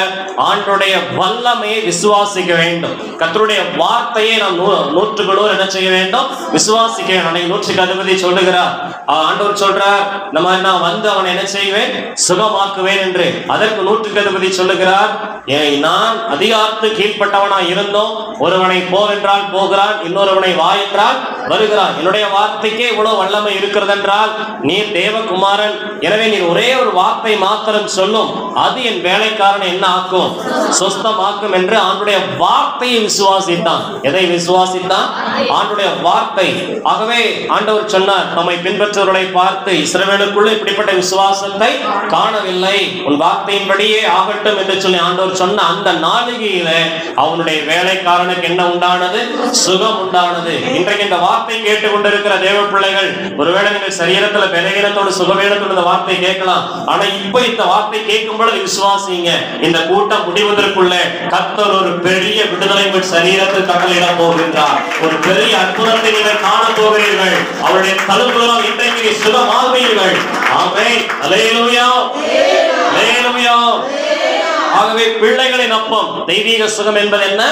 ஆண்டவருடைய வல்லமையை விசுவாசிக்க வேண்டும். கர்த்தருடைய வார்த்தையை நாம் 100% என்ன செய்ய வேண்டும், விசுவாசிக்க வேண்டும். நூற்றுக்கு அதிபதி சொல்லுகிறார், ஆண்டவர் சொல்றார், இந்த மாதிரி நான் வந்து அவனை என்ன செய்வேன், சுகமாக்குவேன் என்று. அதற்கு நூற்றுக்கு அதிபதி சொல்லுகிறார், நான் அதிகாரத்து கீழ்பட்டவனாய் இருந்தோம், ஒருவனை போ என்றால் போகிறான், இன்னொருவனை வா என்றால் வருகிறான். என்னுடைய வார்த்தைக்கே இவ்வளவு வல்லமை இருக்கிறது என்றால் நீர் தேவகுமாரன், எனவே நீர் ஒரே ஒரு வார்த்தை மாத்திரம் சொல்லும், அது என் வேலைக்காரனை என்ன ஆக்கும், சொஸ்தமாக்கும் என்று ஆண்டுடைய வார்த்தையை விசுவாசித்தான். எதை விசுவாசித்தான்? ஆண்டுடைய வார்த்தை. ஆகவே ஆண்டவர் சொன்னார், நம்மை பின்பற்றுவர்களை பார்த்து, இஸ்ரவேலுக்குள்ள இப்படிப்பட்ட விசுவாசத்தை காணவில்லை, உன் வார்த்தையின்படியே ஆகட்டும் என்று சொல்லி ஆண்டவர் சொன்ன அந்த நாளிகையில அவனுடைய வேலைக்காரனுக்கு என்ன உண்டானது, சுகம் உண்டானது. இன்றைக்கு இந்த வார்த்தை கேட்டுக்கொண்டிருக்கிற தேவ பிள்ளைகள், ஒருவேளை நீங்கள் சரீரத்துல பலவீனத்தோடு சுகவீனத்தோடு இந்த வார்த்தை கேட்கலாம். ஆனா இப்ப இந்த வார்த்தை கேட்கும் பொழுது விசுவாசிங்க, இந்த கூட்டம் முடிவதற்குள்ள கர்த்தர் ஒரு பெரிய விடுதலை உங்கள் சரீரத்தில் கட்டளையிட போகின்றார். ஒரு பெரிய அற்புதத்தை நீங்கள் காண போகிறீர்கள். அவருடைய தழும்புகளால் இன்றைக்கு சுகமாகுவீர்கள். ஆமென். அல்லேலூயா, அல்லேலூயா. ஆகவே பிள்ளைகளின் அப்பம் தெய்வீக சுகம் என்பது என்ன?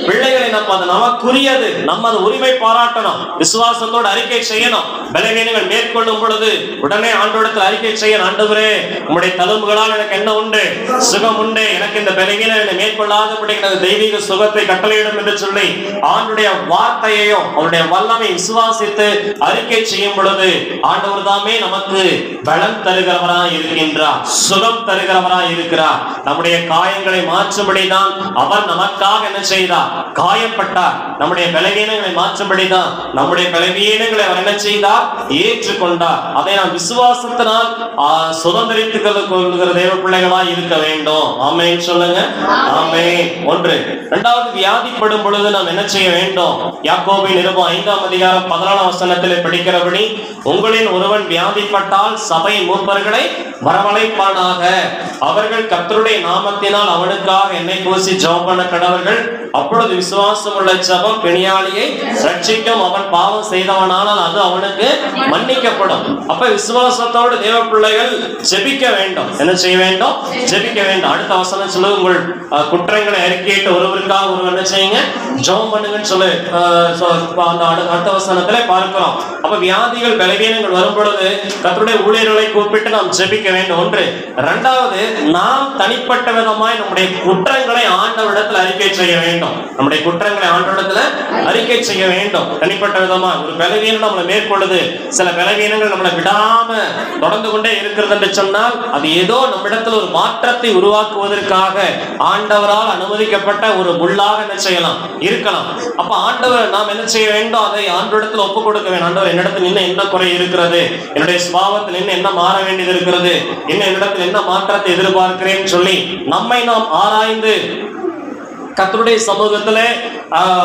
பிள்ளைகளின் அப்பம். அது நமக்குரியது. நம்ம அதை உரிமை பாராட்டணும், விசுவாசத்தோடு அறிக்கை செய்யணும். பலவீனங்கள் மேற்கொள்ளும் பொழுது உடனே ஆண்டவரிடத்தில் அறிக்கை செய்யணும். ஆண்டவரே, உம்முடைய தழும்புகளால் எனக்கு என்ன உண்டு? சுகம் உண்டு. எனக்கு இந்த பலவீனம் என்னை மேற்கொள்ளாதபடி தெய்வீக சுகத்தை கட்டளையிடும் என்று சொல்லி ஆண்டுடைய வார்த்தையையும் அவருடைய வல்லமை விசுவாசித்து அறிக்கை செய்யும் பொழுது ஆண்டவர் தாமே நமக்கு பலம் தருகிறவராய் இருக்கின்றார், சுகம் தருகிறவராய் இருக்கிறார். நம்முடைய காயங்களை மாற்றும்படிதான் அவர் நமக்காக என்ன செய்தார்? காயப்பட்டார். நம்முடைய பலவீனங்களை மாற்றும்படிதான் நம்முடைய பலவீனங்களை அவர் என்ன செய்தார்? ஏற்றுக்கொண்டார். அதை நாம் விசுவாசத்தினால் சுதந்திரித்துக் கொள்கிற தேவ பிள்ளைகளாய் இருக்க வேண்டும். ஆமென் சொல்லுங்க. ஆமென். ஒன்று. இரண்டாவது, வியாதிப்படும் பொழுது நாம் என்ன செய்ய வேண்டும்? யாக்கோபின் நிருபம் 5ஆம் அதிகாரம் 14ஆம் வசனத்திலே படிக்கிறபடி, உங்களில் ஒருவன் வியாதிப்பட்டால் சபையின் மூப்பர்களை வரவழைப்பானாக, அவர்கள் கர்த்தருடைய நாமத்தினால் அவனுக்காக எண்ணெய் பூசி ஜெபம் பண்ண கடவர்கள். அப்பொழுது விசுவாசம் உள்ள ஜெபம் பிணியாளியை ரட்சிக்கும். அவன் பாவம் செய்தவனானால் அது அவனுக்கு மன்னிக்கப்படும். அப்ப விசுவாசத்தோடு தேவ பிள்ளைகள் ஜெபிக்க வேண்டும். என்ன செய்ய வேண்டும்? ஜெபிக்க வேண்டும். அடுத்த வசனம் சொல்லு, உங்கள் குற்றங்களை அறிக்கையிட்டு ஒருவருக்காக ஒருவர் என்ன செய்யுங்க? ஜெபம் பண்ணுங்கன்னு சொல்லு. அடுத்த வசனத்திலே பார்க்கிறோம். அப்ப வியாதிகள் பலவீனங்கள் வரும் பொழுது கர்த்தருடைய ஊழியர்களை கூப்பிட்டு நாம் ஜெபிக்க வேண்டும். ஒன்று. இரண்டாவது, நாம் தனிப்பட்ட விதமாய் நம்முடைய குற்றங்களை ஆண்டவரிடத்தில் அறிக்கை செய்ய வேண்டும். நம்முடைய குற்றங்களை ஆண்டவரிடத்தில் அறிக்கை செய்ய வேண்டும். தனிப்பட்ட விதமா ஒரு பலவீனம் நம்மளை மேற்கொள்ளுது, சில பலவீனங்கள் நம்மளை விடாம தொடர்ந்து கொண்டே இருக்கிறது என்று சொன்னால் அது ஏதோ நம்மிடத்தில் ஒரு மாற்றத்தை உருவாக்குவதற்காக ஆண்டவரால் அனுமதிக்கப்பட்ட ஒரு முள்ளாக என்ன செய்யலாம்? இருக்கலாம். அப்ப ஆண்டவர் நாம் என்ன செய்ய வேண்டும்? அதை ஆண்டவரிடத்தில் ஒப்புக் கொடுக்க வேண்டும். ஆண்டவர், என்னிடத்தில் இன்னும் என்ன குறை இருக்கிறது? என்னுடைய சுபாவத்தில் இன்னும் என்ன மாற வேண்டியது இருக்கிறது? என்னிடத்தில் என்ன மாற்றத்தை எதிர்பார்க்கிறேன் சொல்லி நம்மை நாம் ஆராய்ந்து கர்த்தருடைய சமூகத்துல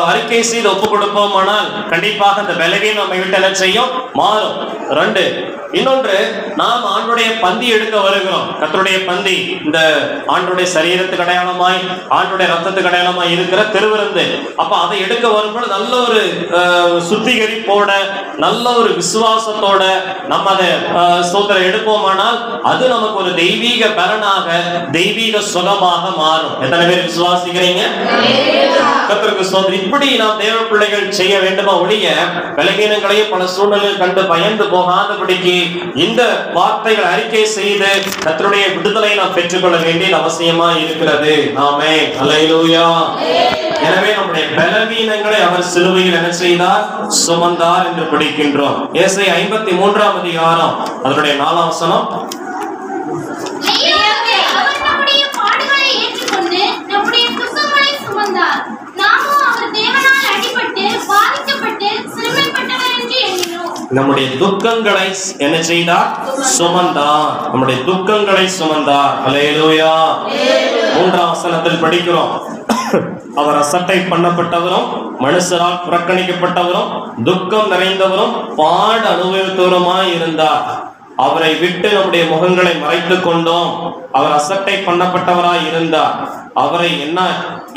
அறிக்கை செய்து ஒப்பு கொடுப்போமானால் கண்டிப்பாக இந்த பலவீனம் நம்மை விட்டு என்ன செய்யும்? மாறும். ரெண்டு. இன்னொன்று, நாம் ஆண்டுடைய பந்தி எடுக்க வருகிறோம். கர்த்தருடைய பந்தி இந்த ஆண்டுடைய சரீரத்துக்கு அடையாளமாய் ஆண்டுடைய ரத்தத்துக்கு அடையாளமாய் இருக்கிற திருவிருந்து. அப்ப அதை எடுக்க வரும்போது நல்ல ஒரு சுத்திகரிப்போட நல்ல ஒரு விசுவாசத்தோட நம்ம அதை சோதனை எடுப்போமானால் அது நமக்கு ஒரு தெய்வீக பலனாக தெய்வீக சுகமாக மாறும். எத்தனை பேர் விசுவாசிக்கிறீங்க? கர்த்தருக்கு ஸ்தோத்திரம். இப்படி நாம் தேவ பிள்ளைகள் செய்ய வேண்டுமா ஒழிய பலவீனங்களையும் பல சூழ்நிலைகள் கண்டு பயந்து போகாதபடிக்கு இந்த வார்த்தைகள் அறிக்கை செய்து கர்த்தருடைய விடுதலை நாம் பெற்றுக்கொள்ள வேண்டிய அவசியமா இருக்கிறது. ஆமென். அல்லேலூயா. எனவே நம்முடைய பலவீனங்களை அவர் சிலுவையில் என்ன செய்தார்? சுமந்தார் என்று படிக்கின்றோம். ஏசாயா 53ஆம் அதிகாரம் அதனுடைய 4ஆம் வசனம். நம்முடைய துக்கங்களை என்ன செய்தார்? சுமந்தார். நம்முடைய துக்கங்களை சுமந்தார். அல்லேலூயா. 3ஆம் வசனத்தில் படிக்கிறோம், அவர் அசட்டை பண்ணப்பட்டவரும் மனுஷரால் புறக்கணிக்கப்பட்டவரும் துக்கம் நிறைந்தவரும் பாடு அனுபவித்தவருமாய் இருந்தார். அவரை விட்டு நம்முடைய முகங்களை மறைத்துக் கொண்டோம். அவர் அசட்டை பண்ணப்பட்டவராய் இருந்தார். அவரை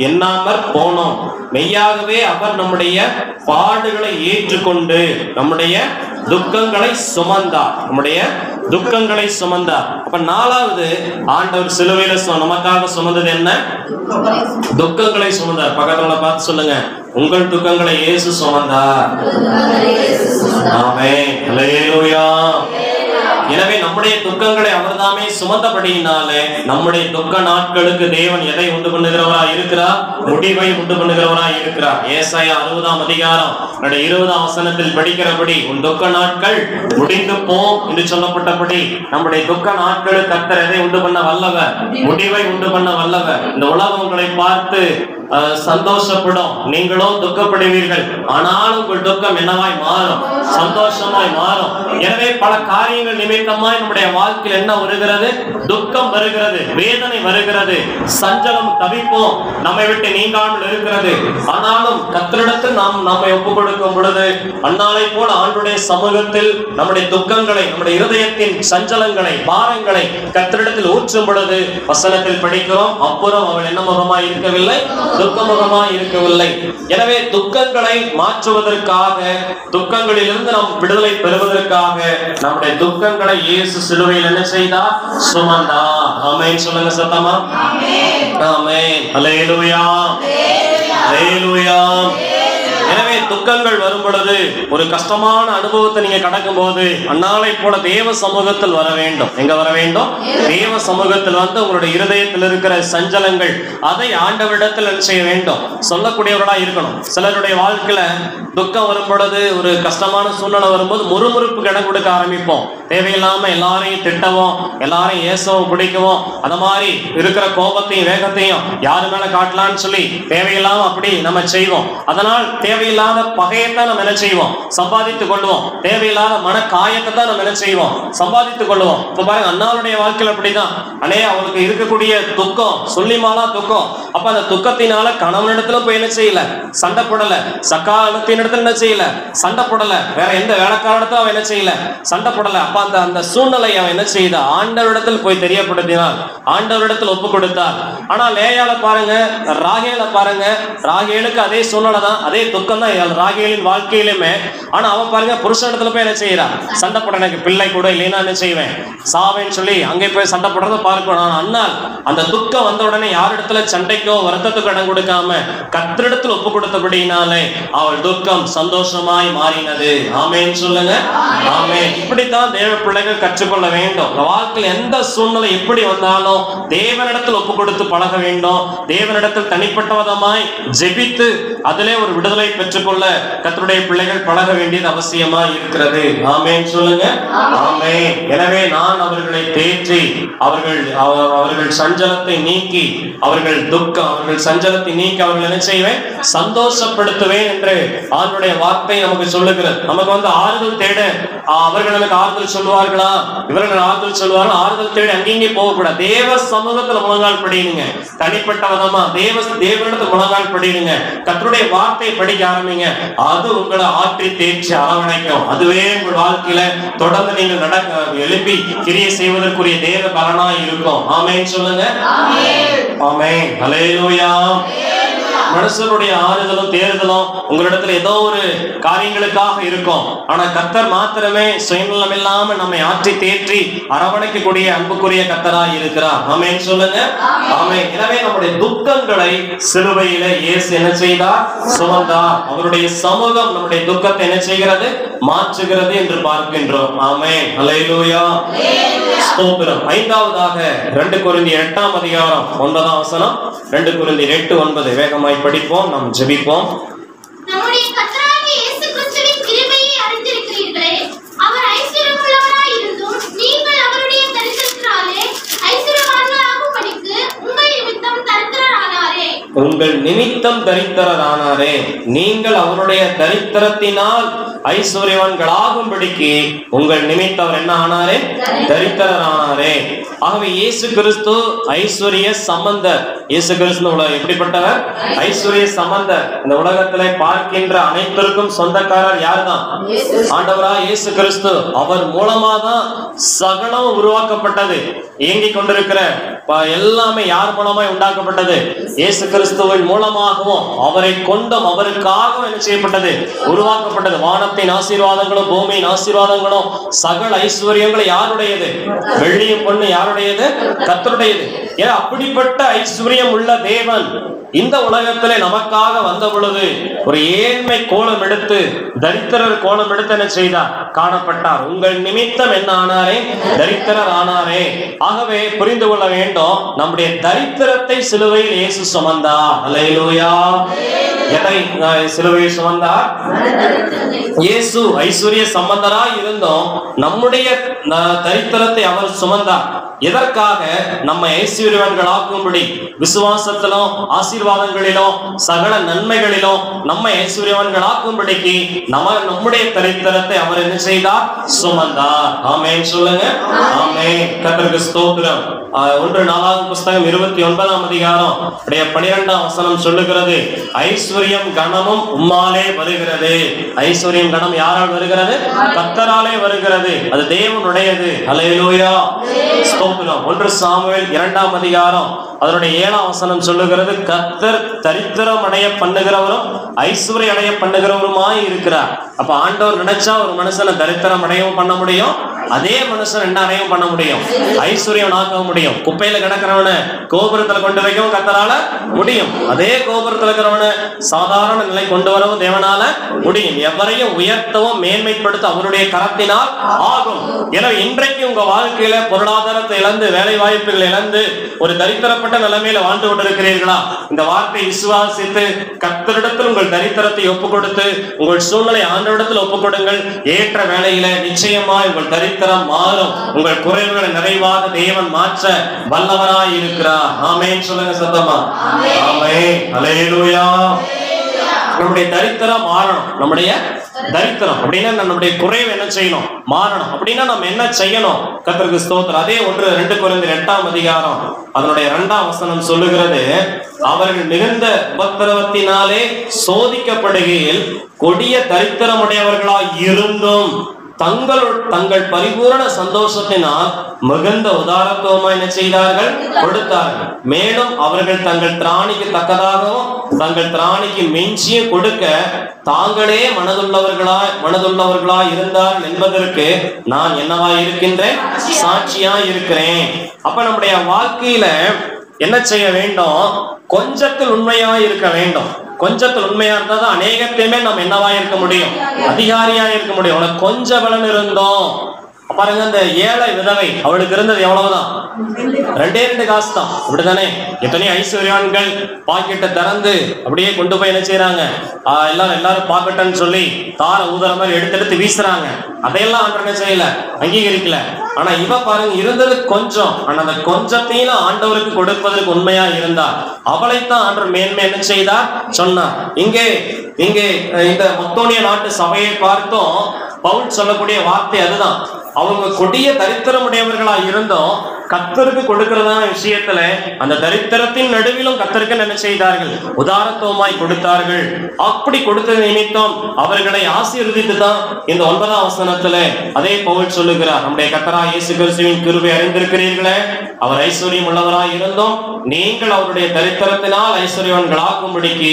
எண்ணாமற் போனோம். மெய்யாகவே அவர் நம்முடைய பாடுகளை ஏற்றுக்கொண்டு நம்முடைய துக்கங்களை சுமந்தார். நம்முடைய துக்கங்களை சுமந்தார். அப்ப நாலாவது, ஆண்டவர் சிலுவையில நமக்காக சுமந்தது என்ன? துக்கங்களை சுமந்தார். பக்கத்துல பார்த்து சொல்லுங்க, உங்கள் துக்கங்களை இயேசு சுமந்தார். ஆமென். அல்லேலூயா. எனவே நம்முடைய துக்கங்களை அவர்தாமே சுமந்தபடியினாலே நம்முடைய துக்க நாட்களுக்கு தேவன் எதை உண்டு பண்ணுகிறவராய் இருக்கிறார்? முடிவை உண்டு பண்ணுகிறவராய் இருக்கிறார். ஏசாயா 60ஆம் அதிகாரம் 20ஆம் வசனத்தில் படிக்கிறபடி, உன் துக்க நாட்கள் முடிந்து போம் என்று சொல்லப்பட்டபடி நம்முடைய துக்க நாட்களுக்கு கர்த்தர் எதை உண்டு பண்ண வல்லவர்? முடிவை உண்டு பண்ண வல்லவர். இந்த உலகம் உங்களை பார்த்து சந்தோஷப்படும், நீங்களும் துக்கப்படுவீர்கள். ஆனால் உங்கள் துக்கம் என்னவாய் மாறும்? சந்தோஷமாய் மாறும். எனவே பல காரியங்கள் நிமித்தமாய் நம்முடைய வாழ்க்கையில் என்ன வருகிறது? துக்கம் வருகிறது, வேதனை வருகிறது, சஞ்சலம் தவிப்போம் நம்மை விட்டு நீங்காமல் இருக்கிறது. ஆனாலும் கர்த்தரிடத்தில் நாம் நம்மை ஒப்புக் கொடுக்கும் பொழுது அந்நாளை போல ஆண்டுடைய சமூகத்தில் நம்முடைய துக்கங்களை, நம்முடைய இருதயத்தின் சஞ்சலங்களை, பாரங்களை கர்த்தரிடத்தில் ஊற்றும் பொழுது வசனத்தில் படிக்கிறோம், அப்புறம் அவள் என்ன முகமாய் இருக்கவில்லை? துக்கமுகமாய் இருக்கவில்லை. எனவே துக்கங்களை மாற்றுவதற்காக, துக்கங்களிலிருந்து நாம் விடுதலை பெறுவதற்காக நமக்காக நம்முடைய துக்கங்களை இயேசு சிலுவையில் என்ன செய்தார்? சுமந்தார். ஆமென் சொல்லுங்க சத்தமா. ஆமென். அல்லேலூயா, அல்லேலூயா. எனவே துக்கங்கள் வரும் பொழுது, ஒரு கஷ்டமான அனுபவத்தை நீங்க கடக்கும் போது, அந்நாளை போல தேவ சமூகத்தில் வர வேண்டும். எங்க வர வேண்டும்? தேவ சமூகத்தில் வந்து உங்களுடைய இருதயத்தில் இருக்கிற சஞ்சலங்கள் அதை ஆண்டவரிடத்தில் என்ன செய்ய வேண்டும்? சொல்லக்கூடியவர்களா இருக்கணும். சிலருடைய வாழ்க்கையில துக்கம் வரும் பொழுது, ஒரு கஷ்டமான சூழ்நிலை வரும்போது முறுமுறுப்புக்கு இடம் கொடுக்க ஆரம்பிப்போம். தேவையில்லாம எல்லாரையும் திட்டவும், எல்லாரையும் ஏசவும், பிடிக்கவும், அந்த மாதிரி இருக்கிற கோபத்தையும் வேகத்தையும் யாரு மேல காட்டலான்னு சொல்லி தேவையில்லாம அப்படி நம்ம செய்வோம். அதனால் தேவையில்லாத பகையத்தான் நம்ம என்ன செய்வோம்? சம்பாதித்துக் கொள்வோம். தேவையில்லாத மன காயத்தை தான் நம்ம என்ன செய்வோம்? சம்பாதித்துக் கொள்வோம். இப்ப பாருங்க, அண்ணாவுடைய வாழ்க்கையில் அப்படிதான். அண்ணே அவளுக்கு இருக்கக்கூடிய துக்கம் சொல்லிமாலா துக்கம். அப்ப அந்த துக்கத்தினால கணவனிடத்துல போய் என்ன செய்யல? சண்டை போடல. சக்காலத்தின் இடத்துல என்ன செய்யல? சண்டை போடல. வேற எந்த வேலைக்காரத்துல அவன் என்ன செய்யல? சண்டை போடல. அப்ப அந்த சூழ்நிலை அவன் என்ன செய்த? ஆண்டவரிடத்தில் போய் தெரியப்படுத்தினார், ஆண்டவரிடத்தில் ஒப்பு கொடுத்தார். ஆனா லேயால பாருங்க, ராகேல பாருங்க, ராகேலுக்கு அதே சூழ்நிலை தான், அதே துக்கம் தான் ராகேலின் வாழ்க்கையிலுமே. ஆனா அவ பாருங்க, புருஷனிடத்துல போய் என்ன செய்யறா? சண்டை போட, எனக்கு பிள்ளை கூட இல்லைன்னா என்ன செய்வேன்? சாவேன்னு சொல்லி அங்கே போய் சண்டை போடுறத பார்க்கணும். அண்ணால் அந்த துக்கம் வந்த உடனே யாரிடத்துல சண்டைக்கோ வருத்தத்துக்கு இடம் கொடுக்காம கர்த்தரிடத்தில் ஒப்பு கொடுத்தபடினாலே அவள் துக்கம் சந்தோஷமாய் மாறினது. ஆமென் சொல்லுங்க. ஆமென். இப்படித்தான் தேவ பிள்ளைகள் கற்றுக்கொள்ள வேண்டும். வாழ்க்கையில் எந்த சூழ்நிலை எப்படி வந்தாலும் தேவனிடத்தில் ஒப்பு கொடுத்து பழக வேண்டும். தேவனிடத்தில் தனிப்பட்ட விதமாய் ஜெபித்து அதிலே ஒரு விடுதலை பெற்றுக்கொள்ள கர்த்தருடைய பிள்ளைகள் பழக வேண்டியது அவசியமா இருக்கிறது. ஆமென் சொல்லுங்க. ஆமென். எனவே நான் அவர்களை தேற்றி அவர்கள் சஞ்சலத்தை நீக்கி, அவர்கள் துக்கம், அவர்கள் சஞ்சலத்தை நீக்கி அவர்கள் என்ன செய்வேன்? சந்தோஷப்படுத்துவேன் என்று ஆண்டவருடைய வார்த்தை நமக்கு சொல்லுகிறது. நமக்கு வந்து ஆறுதல் தேட அவர்கள் எனக்கு ஆறுதல் சொல்லுவார்களா, இவர்கள் ஆறுதல் சொல்லுவார்கள், ஆறுதல் தேடி அங்கேயே போகக்கூடாது. தேவ சமூகத்துல முழங்கால் படிடுங்க. தனிப்பட்ட விதமா தேவனிடத்துல முழங்கால் படிடுங்க. கர்த்தருடைய வார்த்தையை படிக்க ஆரம்பிங்க. அது உங்களை ஆற்றி தேற்றி அரவணைக்கும். அதுவே உங்கள் வாழ்க்கையில தொடர்ந்து நீங்கள் எழுப்பி கிரியை செய்வதற்குரிய தேவ பலனா இருக்கும். ஆமென் சொல்லுங்க. ஆமென். அல்லேலூயா. மனுஷனுடைய ஆறுதலும் தேர்தலும் உங்களிடத்துல ஏதோ ஒரு காரியங்களுக்காக இருக்கும். ஆனா கர்த்தர் மாத்திரமே சுயநலம் இல்லாம நம்மை ஆற்றி தேற்றி அரவணைக்கக்கூடிய அன்புக்குரிய கர்த்தராய் இருக்கிறார். ஆமென் சொல்லுங்க. ஆமென். எனவே நம்முடைய துக்கங்களை சிலுவையில இயேசு என்ன செய்தார்? சுமந்தார். அவருடைய சமூகம் நம்முடைய துக்கத்தை என்ன செய்கிறது? மாற்றுகிறது என்று பார்க்கின்றோம். ஆமென். அல்லேலூயா. ஸ்தோத்திரம். ஐந்தாவதாக 2 கொரிந்தியர் 8ஆம் அதிகாரம் 9ஆம் வசனம். 2 கொரிந்தியர் 8:9 வேகமாய் படிப்போம், நாம் ஜெபிப்போம். நம்முடைய கர்த்தராகிய இயேசு கிறிஸ்துவின் கிருபையை அறிந்திருக்கிறீர்களே, அவர் ஐஸ்வரியமுள்ளவராய் இருந்தும் நீங்கள் அவருடைய தரித்திரத்தினாலே ஐஸ்வரியவான்களாகும்படிக்கு உங்கள் நிமித்தம் தரித்திரரானாரே. உங்கள் நிமித்தம் தரித்திரரானாரே. நீங்கள் அவருடைய தரித்திரத்தினால் ஐஸ்வர்யவான்களாகும்படிக்கு உங்கள் நிமித்தம் அவர் என்ன ஆனாரே? தரித்திரரானாரே. ஆகவே இயேசு கிறிஸ்து ஐஸ்வர்ய சம்பந்தர். இயேசு கிறிஸ்து எப்படிப்பட்டவர்? ஐஸ்வர்ய சம்பந்தர். இந்த உலகத்திலே பார்க்கின்ற அனைத்திற்கும் சொந்தக்காரர் யார்தான்? ஆண்டவரா இயேசு கிறிஸ்து. அவர் மூலமா தான் சகலம் உருவாக்கப்பட்டது. இயங்கிக் கொண்டிருக்கிற எல்லாமே யார் மூலமாய் உண்டாக்கப்பட்டது? இயேசு கிறிஸ்துவின் மூலமாகவும் அவரை கொண்டும் அவருக்காகவும் என்ன செய்யப்பட்டது? உருவாக்கப்பட்டது. வானத்தின் ஆசீர்வாதங்களும் பூமியின் ஆசீர்வாதங்களும் சகல ஐஸ்வர்யங்களும் யாருடையது? வெள்ளியும் பொண்ணு யாருடையது? கர்த்தருடையது. ஏன்னா அப்படிப்பட்ட ஐஸ்வர்யம் உள்ள தேவன் இந்த உலகத்திலே நமக்காக வந்த பொழுது ஒரு ஏழ்மை கோலம் எடுத்து, தரித்திரர் கோலம் எடுத்து என்ன செய்தார்? காணப்பட்டார். உங்கள் நிமித்தம் என்ன ஆனாரே? தரித்திரர் ஆனாரே. ஆகவே புரிந்து கொள்ள வேண்டும், நம்முடைய தரித்திரத்தை சிலுவையில் இயேசு சுமந்தார். அல்லேலூயா. எதை சிலுவையில் சுமந்தார்? இயேசு ஐஸ்வர்ய சம்பந்தராய் இருந்தோம், நம்முடைய தரித்திரத்தை அவர் சுமந்தார். எதற்காக? நம்ம ஐஸ்வர்யவான்களாக்கும்படி, விசுவாசத்திலும் ஆசீர்வாதங்களிலும் சகல நன்மைகளிலும் நம்ம ஐஸ்வர்யவான்களாக்கும்படிக்கு நம்முடைய தரித்திரத்தை அவர் என்ன செய்தார்? சுமந்தார். ஆமென் சொல்லுங்க. ஆமென். கர்த்தருக்கு ஸ்தோத்திரம். 1 4 புஸ்தகம் 29ஆம் அதிகாரம் 12ஆம் வசனம் சொல்லுகிறது, ஐஸ்வர்யம் கணமும் உம்மாலே வருகிறது. ஐஸ்வர்யம் கணம் யாரால் வருகிறது? கர்த்தராலே வருகிறது. அது தேவனுடையது. அல்லேலூயா, ஸ்தோத்திரம். 1 சாமுவேல் 2ஆம் அதிகாரம் அதனுடைய 7ஆம் வசனம் சொல்லுகிறது, கர்த்தர் தரித்திரம் அடைய பண்ணுகிறவரும் ஐஸ்வர்யம் அடைய பண்ணுகிறவருமாய் இருக்கிறார். அப்ப ஆண்டவர் நினைச்சா ஒரு மனுஷனை தரித்திரம் அடையவும் பண்ண முடியும், அதே மனுஷன் என்ன அடையவும் பண்ண முடியும்? ஐஸ்வர்யம் ஆக்கவும் முடியும். குப்பையில கிடக்கிறவனை கோபுரத்துல கொண்டு வைக்கவும் கர்த்தரால முடியும். அதே கோபுரத்துல இருக்கிறவனை சாதாரண நிலை கொண்டு வரவும் தேவனால முடியும். எவரையும் உயர்த்தவும் மேன்மைப்படுத்த அவருடைய கரத்தினால் ஆகும். எனவே இன்றைக்கு உங்க வாழ்க்கையில பொருளாதாரத்தை இழந்து, வேலை வாய்ப்புகளை இழந்து ஒரு தரித்திரப்பட்ட நிலைமையில வாழ்ந்து கொண்டிருக்கிறீர்களா? இந்த வார்த்தை விசுவாசித்து கர்த்தரிடத்தில் உங்கள் தரித்திரத்தை ஒப்புக் கொடுத்து உங்கள் சூழ்நிலை ஆண்டவரிடத்தில் ஒப்புக் கொடுங்கள். ஏற்ற வேளையில நிச்சயமாய் உங்கள் தரித்திரம் மாறும். உங்கள் குறைவுகளை நிறைவாக தேவன் மாற்ற வல்லவராய் இருக்கிறார். ஆமென் சொல்லுங்க சத்தமா. ஆமென். அல்லேலூயா. நம்முடைய தரித்திரம் மாறணும். நம்முடைய தரித்திரம் அப்படின்னா நம்முடைய குறைவு என்ன செய்யணும்? மாறணும். அப்படின்னா நம்ம என்ன செய்யணும்? கர்த்தருக்கு ஸ்தோத்திரம். அதே 2 கொரிந்தியர் 8ஆம் அதிகாரம் அதனுடைய 2ஆம் வசனம் சொல்லுகிறது, அவர்கள் மிகுந்த உபத்திரவத்தினாலே சோதிக்கப்படுகையில் கொடிய தரித்திரமுடையவர்களாய் இருந்தும் தங்கள் பரிபூரண சந்தோஷத்தினால் மிகுந்த உதாரத்துவமாய் என்ன செய்தார்கள்? கொடுத்தார்கள். மேலும் அவர்கள் தங்கள் திராணிக்கு தக்கதாகவும் தங்கள் திராணிக்கு மெஞ்சியும் கொடுக்க தாங்களே மனதுள்ளவர்களாய் இருந்தார்கள் என்பதற்கு நான் என்னவாய் இருக்கின்றேன்? சாட்சியாய் இருக்கிறேன். அப்ப நம்முடைய வாழ்க்கையில என்ன செய்ய வேண்டும்? கொஞ்சத்தில் உண்மையாய் இருக்க வேண்டும். கொஞ்சத்தில் உண்மையா இருந்தா தான் அநேகத்தையுமே நம்ம என்னவா இருக்க முடியும்? அதிகாரியா இருக்க முடியும். உனக்கு கொஞ்சம் பலன் இருந்தோம். பாருங்க, இந்த ஏழை விதவை அவளுக்கு இருந்தது எவ்வளவுதான்? 2 காசு தான். அப்படித்தானே? எத்தனையோ ஐஸ்வர்யான்கள் பாக்கெட்டை திறந்து அப்படியே கொண்டு போய் என்ன செய்யறாங்க? எல்லாரும் பாக்கெட்டன்னு சொல்லி தார ஊதுற மாதிரி எடுத்து வீசுறாங்க. அதையெல்லாம் ஆண்டவர் என்ன செய்யல? அங்கீகரிக்கல. ஆனா இவ பாருங்க, இருந்தது கொஞ்சம். ஆனா அந்த கொஞ்சத்தையும் ஆண்டவருக்கு கொடுப்பதற்கு உண்மையா இருந்தார். அவளைத்தான் ஆண்டவர் மேன்மை என்ன செய்தார்? சொன்னார். இங்கே இந்த மக்கோனிய நாட்டு சபையை பார்த்தோம். பவுல் சொல்லக்கூடிய வார்த்தை அதுதான். அவங்க கொடிய தரித்திரமுடையவர்களா இருந்தோம், கர்த்தருக்கு கொடுக்கிறதான விஷயத்துல அந்த தரித்திரத்தின் நடுவிலும் கர்த்தருக்கு என்ன செய்தார்கள்? உதாரத்துவமாய் கொடுத்தார்கள். அப்படி கொடுத்த நிமித்தம் அவர்களை ஆசீர்வதித்து தான் இந்த 9ஆம் வசனத்துல அதே பவுல் சொல்லுகிறார், நம்முடைய கர்த்தராகிய இயேசு கிறிஸ்துவின் கிருபை அறிந்திருக்கிறீர்களே, அவர் ஐஸ்வர்யம் உள்ளவராய் இருந்தோம் நீங்கள் அவருடைய தரித்திரத்தினால் ஐஸ்வர்யவான்களாகும்படிக்கு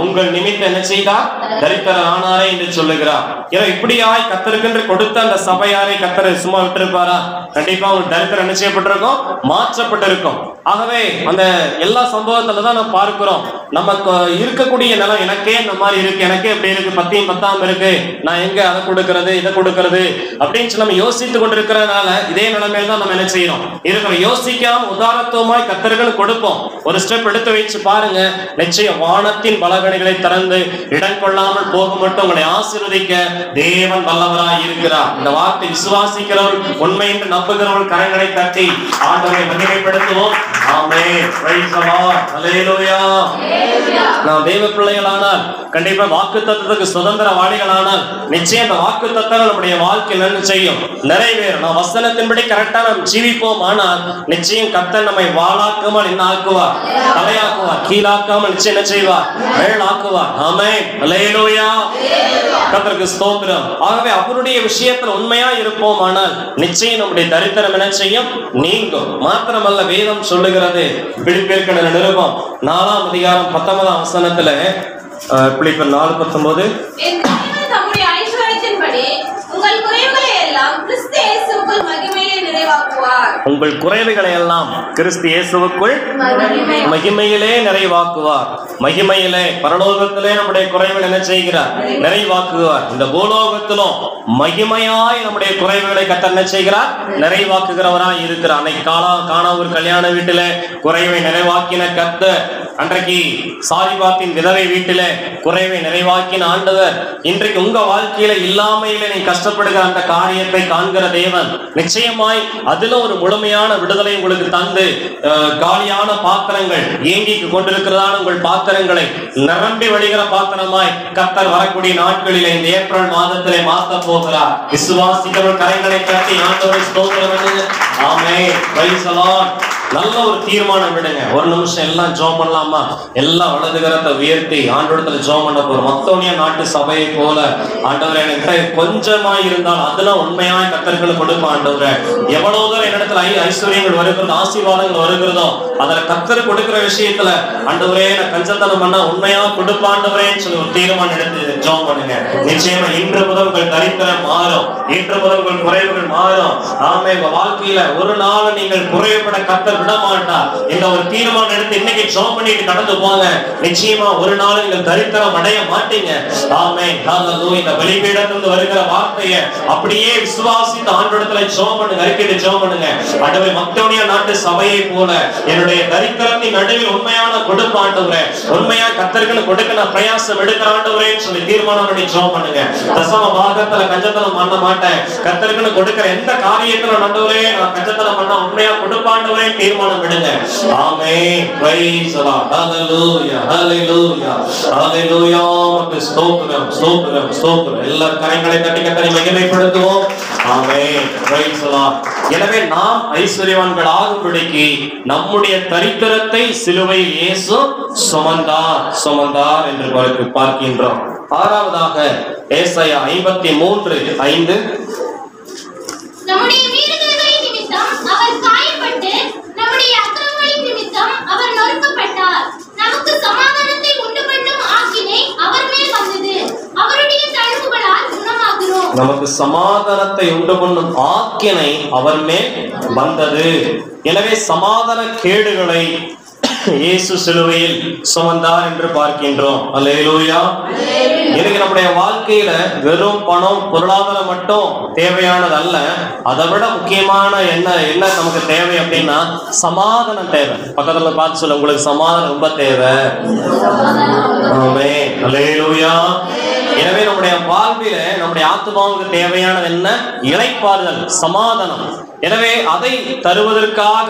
உங்கள் நிமித்தம் என்ன செய்தார்? தரித்திரர் ஆனாரே என்று சொல்லுகிறார். இப்படியாய் கர்த்தருக்கென்று கொடுத்த அந்த சபையாரை கர்த்தர் சும்மா விட்டிருப்பாரா? கண்டிப்பா அவங்க தரித்திரம் என்ன செய்யப்பட்டிருக்கும்? மாற்றப்பட்டிருக்கும். ஆகவே அந்த எல்லா சம்பவத்துல தான் நம்ம பார்க்கிறோம், நமக்கு இருக்கக்கூடிய நிலம் எனக்கே இந்த மாதிரி இருக்கு, எனக்கே இப்படி இருக்கு, 10 10 இருக்கு, நான் எங்க அதை கொடுக்கறது இதை கொடுக்கறது அப்படின்னு சொல்லி நம்ம யோசித்து கொண்டிருக்கிறதுனால இதே நிலைமையில தான் நம்ம என்ன செய்யறோம்? இருக்கிற யோசிக்காம உதாரத்துவமாய் கர்த்தர்கள் கொடுப்போம். ஒரு ஸ்டெப் எடுத்து வச்சு பாருங்க, நிச்சயம் வானத்தின் பலகணிகளை திறந்து இடம் கொள்ளாமல் போக மட்டும் உங்களை ஆசீர்வதிக்க தேவன் வல்லவராய் இருக்கிறார். இந்த வார்த்தை விசுவாசிக்கிறவர்கள், உண்மை என்று நம்புகிறவர்கள் கரங்களை தட்டி ஆண்டவரை மகிமைப்படுத்துவோம். ஆமென். Praise the Lord. ஹல்லேலூயா. நாம் தேவ பிள்ளைகளானால், கண்டிப்பா வாக்குத்தத்தத்துக்கு சுதந்திரவாளிகளானால் நிச்சயம் அந்த வாக்குத்தத்தங்கள் நம்முடைய வாழ்க்கையில் என்ன செய்யும்? நிறைவேறும். நாம் வசனத்தின்படி கரெக்டா நாம் ஜீவிப்போம். ஆனால் நிச்சயம் கர்த்தர் நம்மை வாளாக்காமல் என்ன ஆக்குவார்? தலையாக்குவார். கீழாக்காமல் நிச்சயம் என்ன செய்வார்? மேலாக்குவார். ஆமென். ஹல்லேலூயா. கர்த்தருக்கு ஸ்தோத்திரம். ஆகவே அவருடைய விஷயத்தில் உண்மையா இருப்போம். ஆனால் நிச்சயம் நம்முடைய தரித்திரம் என்ன செய்யும்? நீங்கும். மாத்திரமல்ல, வேதம் சொல்லுகிறது, பிலிப்பியர் நிருபம் 4ஆம் அதிகாரம் 19ஆம் வசனத்துல, பிலிப்பியர் 4:19, தம்முடைய ஐஸ்வரியத்தின்படி உங்கள் குறைவுகளை எல்லாம் கிறிஸ்து இயேசுவுக்குள் மகிமையிலே நிறைவாக்குவார். உங்கள் குறைவுகளை எல்லாம் கிறிஸ்து இயேசுவுக்குள் மகிமையிலே நிறைவாக்குவார். மகிமையிலே, பரலோகத்திலே நம்முடைய குறைவுகளை என்ன செய்கிறார்? நிறைவாக்குவார். இந்த பூலோகத்திலும் மகிமையாய் நம்முடைய குறைவுகளை கர்த்தர் என்ன செய்கிறார்? நிறைவாக்குகிறவராய் இருக்கிறார். அன்னைக்கு காணா ஒரு கல்யாண வீட்டில குறைவை நிறைவாக்கின கர்த்தர் அன்றைக்கு சாரிபாத்தின் விதவை வீட்டில குறைவை நிறைவாக்கின ஆண்டவர் இன்றைக்கு உங்க வாழ்க்கையில இல்லாமையில நீ கஷ்டப்படுகிற அந்த காரியத்தை காண்கிற தேவன் நிச்சயமாய் அதுல ஒரு முழுமையான விடுதலை உங்களுக்கு தந்து காலியான பாத்திரங்கள் ஏங்கிக்கு கொண்டிருக்கிறதான உங்கள் பாத்திரங்களை நிரம்பி வழிகிற பாத்திரமாய் கர்த்தர் வரக்கூடிய நாட்களிலே இந்த ஏப்ரல் மாதத்திலே மாத்த போகிறார். விசுவாசிக்கிறவர்கள் கரங்களை தட்டி ஆண்டவரை ஸ்தோத்திரம் பண்ணுங்க. ஆமென். Praise the Lord. நல்ல ஒரு தீர்மானம் விடுங்க. ஒரு நிமிஷம் எல்லாம் ஜெபம் பண்ணலாமா? எல்லாம் வலது கரத்தை உயர்த்தி ஆண்டவரத்துல ஜெபம் பண்ண போறோம். மக்கோனியா நாட்டு சபையை போல ஆண்டவரே எனக்கு கொஞ்சமாய் இருந்தால் அதெல்லாம் உண்மையாய் கர்த்தருக்கு கொடுப்ப ஆண்டவரே. எவ்வளவு தூரம் என்னிடத்துல ஐஸ்வர்யங்கள் வருகிறதோ ஆசீர்வாதங்கள் வருகிறதோ அதுல கர்த்தர் கொடுக்கிற விஷயத்துல ஆண்டவரே நான் கஞ்சத்தனம் பண்ண உண்மையா கொடுப்ப ஆண்டவரேன்னு சொல்லி ஒரு தீர்மானம் எடுத்து ஜெபம் பண்ணுங்க. நிச்சயமா இன்று முதல் உங்கள் தரித்திரம் மாறும். இன்று முதல் உங்கள் குறைவுகள் மாறும். ஆமே. உங்க வாழ்க்கையில ஒரு நாள் நீங்கள் குறைவுபட கர்த்தர் விட மாட்டார். இந்த ஒரு தீர்மானம் எடுத்து இன்னைக்கு ஜெபம் பண்ணிட்டு கடந்து போங்க. நிச்சயமா ஒரு நாள் நீங்கள் தரித்திரம் அடைய மாட்டீங்க. ஆமென். ஹalleluya. இந்த பலிபீடத்திலிருந்து வருகிற வார்த்தையை அப்படியே விசுவாசித்து ஆண்டவரிடத்துல ஜெபம் பண்ணுங்க. அறிக்கையிட்டு ஜெபம் பண்ணுங்க. ஆண்டவரே மக்கோனியா நாட்டு சபையை போல என்னுடைய தரித்திரத்தின் நடுவில் உண்மையான கொடுப்ப ஆண்டவரே, உண்மையா கர்த்தருக்கு கொடுக்க நான் பிரயாசம் எடுக்கிற ஆண்டவரேன்னு சொல்லி தீர்மானம் பண்ணி ஜெபம் பண்ணுங்க. தசம பாகத்துல கஞ்சத்தனம் பண்ண மாட்டேன். கர்த்தருக்கு கொடுக்கிற எந்த காரியத்துல ஆண்டவரே நான் கஞ்சத்தனம் பண்ண உண்மையா கொடுப்ப ஆண்டவரே தீர்மானம் எடுங்க. ஆமென். Praise the Lord. ஹalleluya. ஹalleluya. ஹalleluya. ஸ்தோத்திரம் ஸ்தோத்திரம் ஸ்தோத்திரம். எல்லா கரங்களை தட்டி கர்த்தரை மகிமைப்படுத்துவோம். ஆமென். Praise the Lord. எனவே நாம் ஐஸ்வர்யவான்கள் ஆகும்படிக்கு நம்முடைய தரித்திரத்தை சிலுவையில் இயேசு சுமந்தார் என்று பார்க்கின்றோம். ஆறாவதாக ஏசாயா 53:5 நம்முடைய மீறுதல்களின் நிமித்தம் அவர் காயப்பட்டு நம்முடைய அக்கிரமங்களின் நிமித்தம் அவர் நொறுக்கப்பட்டார். நமக்கு சமாதானத்தை உண்டு பண்ணும் ஆக்கினை அவர் மேல் வந்தது. அவருடைய தழும்புகளால் குணமாகிறோம். நமக்கு சமாதானத்தை உண்டு பண்ணும் ஆக்கினை அவர் மேல் வந்தது. எனவே சமாதான கேடுகளை இயேசு சிலுவையில் சுமந்தார் என்று பார்க்கின்றோம். அல்லேலூயா. எனக்கு நம்முடைய வாழ்க்கையில வெறும் பணம் பொருளாதாரம் மட்டும் தேவையானது அல்ல. அதை விட முக்கியமான என்ன நமக்கு தேவை அப்படின்னா சமாதானம் தேவை. பக்கத்துல பார்த்து சொல்ல, உங்களுக்கு சமாதானம் ரொம்ப தேவை. ஆமென். அல்லேலூயா. எனவே நம்முடைய வாழ்வில நம்முடைய ஆத்துமாவுக்கு தேவையானது என்ன? இளைப்பாறுதல், சமாதானம். எனவே அதை தருவதற்காக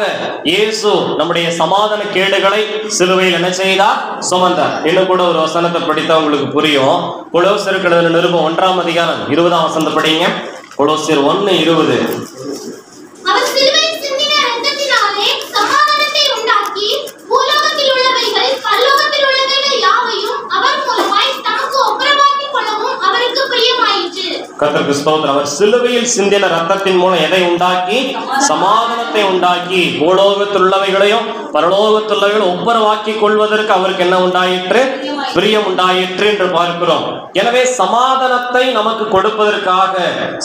இயேசு நம்முடைய சமாதான கேடுகளை சிலுவையில் என்ன செய்தார்? சுமந்தார். இன்னும் கூட ஒரு வசனத்தை படித்தா உங்களுக்கு புரியும். கொலோசியர் நிருபம் 1ஆம் அதிகாரம் 20ஆம் வசனத்தை படிங்க. கொலோசியர் 1:20. அவர் சிலுவையில் சிந்தின இரத்தத்தினாலே சமாதானத்தை உண்டாக்கி பூலோகத்தில் உள்ளவைகள் பரலோகத்தில் உள்ளவைகள் யாவையும் அவர் மூலமாய் தமக்கு ஒப்புரவாக்கிக் கொள்ளவும் அவருக்கு பிரியமாயிற்று. கர்த்தருக்கு ஸ்தோத்திரம். அவர் சிலுவையில் சிந்தின ரத்தத்தின் மூலம் எதை உண்டாக்கி? சமாதானத்தை உண்டாக்கி பூலோகத்தில் உள்ளவைகளையும் பரலோகத்தில் உள்ளவைகளையும் ஒப்புரவாக்கி கொள்வதற்கு அவருக்கு என்ன உண்டாயிற்று? பிரியம் உண்டாயிற்று என்று பார்க்கிறோம். எனவே சமாதானத்தை நமக்கு கொடுப்பதற்காக